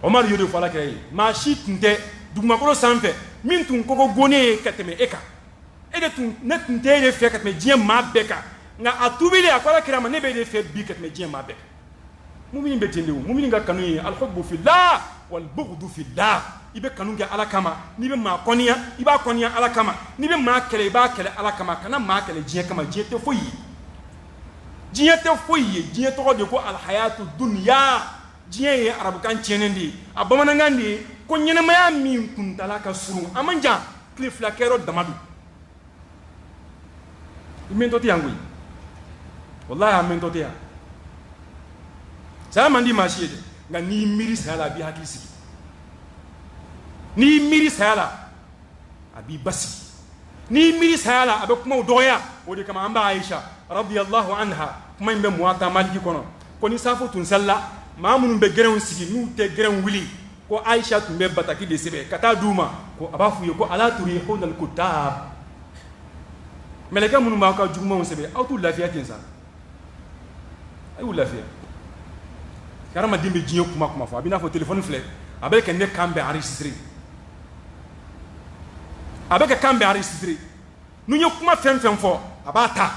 Omar y'o de fɔ alakira ye maa si tun tɛ dugumakolo sanfɛ min tun kogo ne ye ka tɛmɛ e kan ne tun tɛ e de fɛ ka tɛmɛ diɲɛ maa bɛɛ kan nka a tubilen a ko alakira ma ne bɛ e de fɛ bi ka tɛmɛ diɲɛ maa bɛɛ kan mumini bɛ ten de o mumini ka kanu ye alhubbu fillah wal bughdu fillah i bɛ kanu kɛ ala kama n'i bɛ maa kɔniya i b'a kɔniya ala kama n'i bɛ maa kɛlɛ i b'a kɛlɛ ala kama kana maa kɛlɛ diɲɛ kama diɲɛ tɛ foyi ye diɲɛ tɛ foyi ye diɲɛ tɔgɔ de ko alhayatu dunya diɲɛ ye arabukan tiɲɛnen de ye a bamanankan de ye ko ɲɛnamaya min kuntala ka surun a man jan tile fila kɛyɔrɔ dama don i mɛntɔ tɛ yan koyi wallahi a mɛntɔ tɛ yan saya man di maa si ye dɛ nka n'i miiri saya la a b'i hakili sigi n'i miiri saya la a b'i basigi n'i miiri saya la a bɛ kumaw dɔgɔya o de kama an b'a Aisha radiyallahu anha kuma in bɛ Muwatta Maliki kɔnɔ ko ni safo tun salila maa minnu bɛ gɛrɛnw sigi n'u tɛ gɛrɛn wuli ko Aisha tun bɛ bataki de sɛbɛn ka taa d'u ma ko a b'a f'u ye ko ala turihuna al-kutab mɛlɛkɛ minnu b'aw ka jugumanw sɛbɛn aw t'u lafiya ten sa a y'u lafiya hadamaden bɛ diɲɛ kuma kuma fɔ a b'i n'a fɔ téléphone filɛ a bɛ kɛ ne kan bɛ enregistré a bɛ kɛ kan bɛ enregistré n'u ye kuma fɛn fɛn fɔ a b'a ta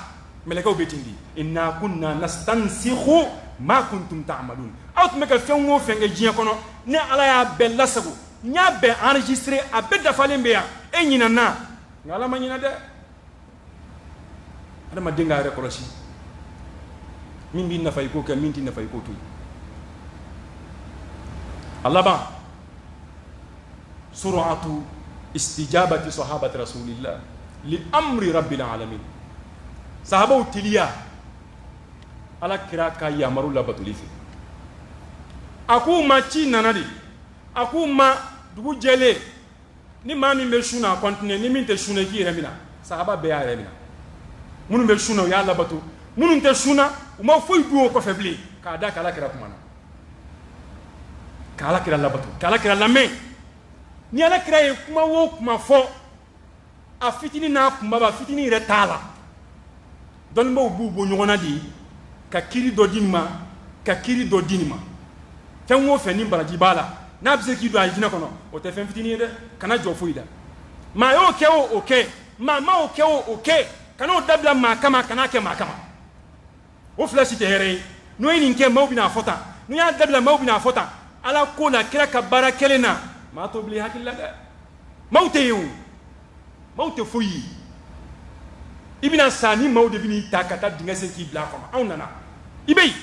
mɛlɛkɛw bɛ ten di inna kunna nastansikhu ma kuntum ta'malun aw tun bɛ ka fɛn o fɛn kɛ diɲɛ kɔnɔ ne ala y'a bɛɛ lasago n y'a bɛɛ enregistré a bɛɛ dafalen bɛ yan e ɲinɛna nka ala ma ɲinɛ dɛ adamaden k'a yɛrɛ kɔlɔsi min b'i nafa i k'o kɛ min t'i nafa i k'o to yen a laban sur'atu istijabati sahabati rasulillah li amri rabbil alamin sahabaw teliya ala kira ka yamaru labatuli fɛ a k'u ma ci nana de a k'u ma dugu jɛlen ni maa min bɛ sun na a continuer ni min tɛ sun na i k'i yɛrɛ minɛ sahaba bɛɛ y'a yɛrɛ minɛ minnu bɛ sun na u y'a labato minnu tɛ sun na u ma foyi dun o kɔfɛ bilen k'a da k'ala kira kuma na k'ala kira labato k'ala kira lamɛn ni ala kira ye kuma o kuma fɔ a fitinin n'a kunbaba fitinin yɛrɛ t'a la dɔnnibaw b'u bɔ ɲɔgɔn na de ka kiri dɔ di nin ma ka kiri dɔ di nin ma fɛn o fɛn ni baraji b'a la n'a bɛ se k'i don a jinɛ kɔnɔ o tɛ fɛn fitinin ye dɛ kana jɔ foyi la maa y'o kɛ o kɛ maa ma o kɛ o kɛ kan'o dabila maa kama kan'a kɛ maa kama o fila si tɛ hɛrɛ ye n'o ye nin kɛ maaw bɛna fɔ tan n'u y'a dabila maaw bɛna fɔ tan ala ko la kira ka baara kelen na maa t'o bilen hakili la dɛ maaw tɛ yen o maaw tɛ foyi ye i bɛna sa ni maaw de bɛn'i ta ka taa dingɛ sen k'i bila a kɔnɔ anw nana i bɛ yen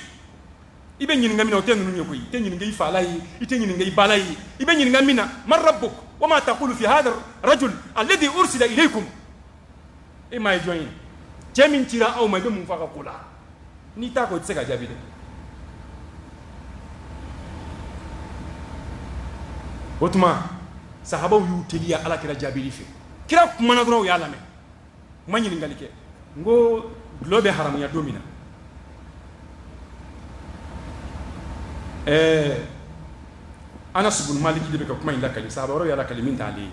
i bɛ ɲininka min na o tɛ ninnu ye koyi i tɛ ɲininka i fa la ye i tɛ ɲininka i ba la ye i bɛ ɲininka min na man rabbuk wa ma taqulu fi hadha rajul alladhi ursila ilaykum e maa ye jɔn ye cɛ min cira aw ma i bɛ mun fɔ a ka ko la n'i t'a kɔ i tɛ se ka jaabi dɛ o tuma sahabaw y'u teliya ala kira jaabili fɛ kira kumana dɔrɔn u y'a lamɛn u ma ɲininkali kɛ n ko dulɔ bɛ haramuya don min na Anas ibn Malik de bɛ ka kuma in lakali sahaba wɛrɛw y'a lakali min t'ale ye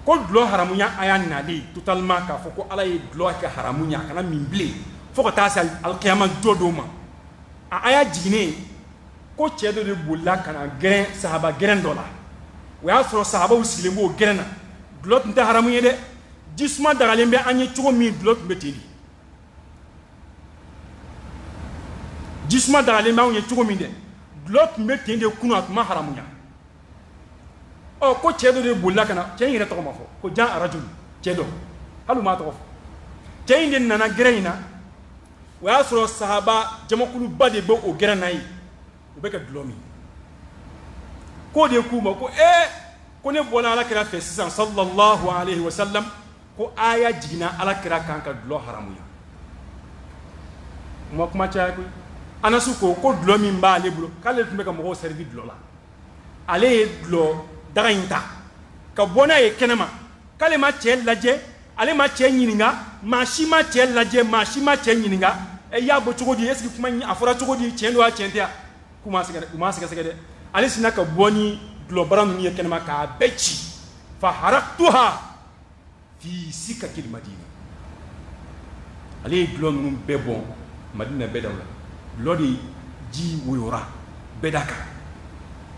ko dulɔ haramuya a y'a nalen totalement k'a fɔ ko ala ye dulɔ kɛ haramuya a kana min bilen fo ka taa se alikiyama jɔ dɔw ma a aya jiginnen ko cɛ dɔ de bolila ka na gɛrɛn sahaba gɛrɛn dɔ la o y'a sɔrɔ sahabaw sigilen b'o gɛrɛn na dulɔ tun tɛ haramu ye dɛ jisuma dagalen bɛ an ye cogo min dulɔ tun bɛ ten de jisuma dagalen bɛ anw ye cogo min dɛ dulɔ tun bɛ ten de kunu a tun ma haramuya ɔ ko cɛ dɔ de bolila ka na cɛ in yɛrɛ tɔgɔ ma fɔ ko jan arajulu cɛ dɔ hali u m'a tɔgɔ fɔ cɛ in de nana gɛrɛn in na o y'a sɔrɔ sahaba jamakuluba de bɛ o gɛrɛn na ye u bɛ ka dulɔ min k'o de k'u ma ko ko ne bɔra ala kira fɛ sisan sallallahu alaihi wa sallam ko aya jiginna ala kira kan ka dulɔ haramuya u ma kuma caya koyi Anasu ko dulɔ min b'ale bolo k'ale tun bɛ ka mɔgɔw servi dulɔ la ale ye dulɔ daga in ta ka bɔ n'a ye kɛnɛma k'ale ma cɛ lajɛ ale ma cɛ ɲininka maa si ma cɛ lajɛ maa si ma cɛ ɲininka i y'a bɔ cogo di est-ce que kuma a fɔra cogo di tiɲɛ don a tiɲɛ tɛ yan k'u m'a sɛgɛsɛgɛ dɛ ale sina ka bɔ ni dulɔbara ninnu ye kɛnɛma k'a bɛɛ ci fa haraktuha fi sikakil madina ale ye dulɔ ninnu bɛɛ bɔn madina bɛɛ daw la dulɔ de ji woyora bɛɛ da kan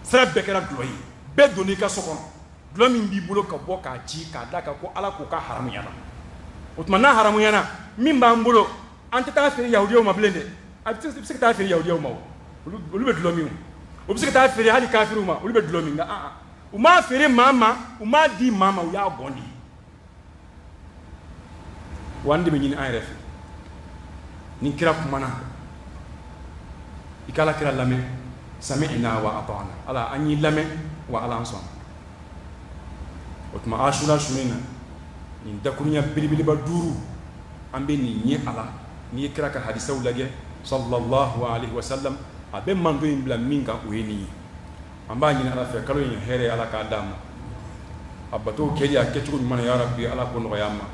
sira bɛɛ kɛra dulɔ ye bɛɛ donn'i ka so kɔnɔ dulɔ min b'i bolo ka bɔ k'a ci k'a da kan ko ala k'o ka haramuyana o tuma n'a haramuyana min b'an bolo an tɛ taa feere yahudiyaw ma bilen dɛ a bɛ se ka taa feere yahudiyaw ma olu bɛ dulɔ min o bɛ se ka taa feere hali kafiriw ma olu bɛ dulɔ min nka u m'a feere maa ma u m'a di maa ma u y'a bɔn de wa an de bɛ ɲini an yɛrɛ fɛ ni kira kumana i k'ala kira lamɛn sami'na wa ata'na ala an y'i lamɛn wa ala an sɔnna o tuma asura su in na nin dakurunya belebeleba 5 an bɛ nin ye ala n'i ye kira ka hadisaw lajɛ sallallahu alaihi wa sallam abe mando in bla minga ueni amba ni ala fe kalo ni here ala ka dama abato kedi a ketu man ya rabbi ala ko no yamma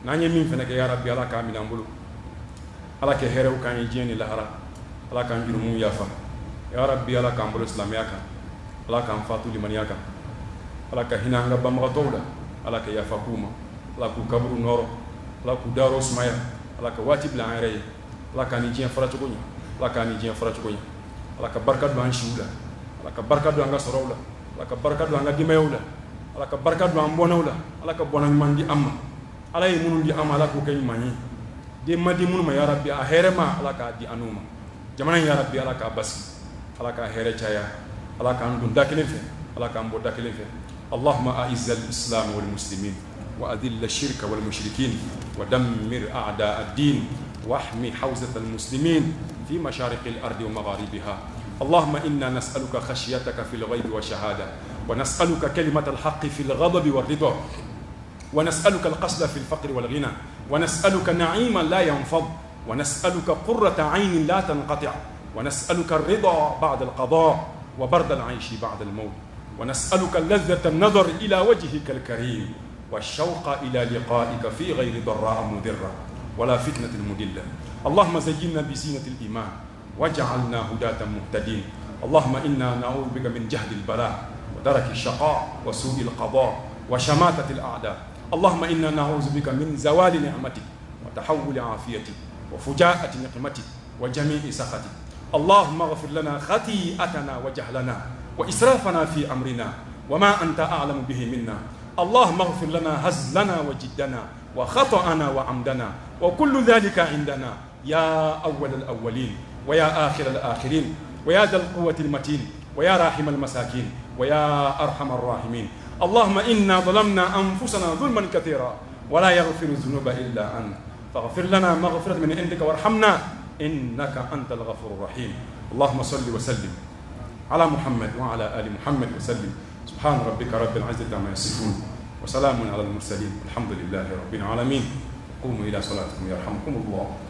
nanye min fene ke ya rabbi ala ka mi nambulu ala ke here o kan jeni lahara ala kan jiru mu yafa ya rabbi ala ka mbulu islamiyaka ala ka fatu limaniyaka ala ka hinanga bamga tawda ala ka yafa kuma ala ku kabru noro ala ku daro smaya ala ka wati bla ayre ala ka ni jien fara tugonya ala ka ni jien fara tugonya ala ka barka do an shiula ala ka barka do anga sorawla ala ka barka do anga dimewla ala ka barka do an bonawla ala ka bonan mandi amma ala yi munun di amma ala ko kay mani de madi munu ma ya rabbi a herema ala ka di anuma jamana ya rabbi ala ka basi ala ka here chaya ala ka andun dakile fe ala ka mbo dakile fe اللهم أعز الإسلام والمسلمين وأذل الشرك والمشركين ودمر أعداء الدين واحمي حوزة المسلمين في مشارق الأرض ومغاربها اللهم إنا نسألك خشيتك في الغيب والشهادة ونسألك كلمة الحق في الغضب والرضا ونسألك القصد في الفقر والغنى ونسألك نعيما لا ينفض ونسألك قرة عين لا تنقطع ونسألك الرضا بعد القضاء وبرد العيش بعد الموت ونسألك لذة النظر إلى وجهك الكريم والشوق إلى لقائك في غير ضراء مضرة ولا فتنة مدلة اللهم زينا بزينة الإيمان واجعلنا هداة مهتدين اللهم إنا نعوذ بك من جهد البلاء ودرك الشقاء وسوء القضاء وشماتة الأعداء اللهم إنا نعوذ بك من زوال نعمتك وتحول عافيتك وفجاءة نقمتك وجميع سخطك اللهم اغفر لنا خطيئتنا وجهلنا وإسرافنا في أمرنا وما أنت أعلم به منا اللهم اغفر لنا هزلنا وجدنا وخطأنا وعمدنا وكل ذلك عندنا يا أول الأولين ويا آخر الآخرين ويا ذا القوة المتين ويا راحم المساكين ويا أرحم الراحمين اللهم إنا ظلمنا أنفسنا ظلما كثيرا ولا يغفر الذنوب إلا أنت فاغفر لنا مغفرة من عندك وارحمنا إنك أنت الغفور الرحيم اللهم صل وسلم على محمد وعلى آل محمد وسلم سبحان ربك رب العزة عما يصفون وسلام على المرسلين الحمد لله رب العالمين قوموا إلى صلاتكم يرحمكم الله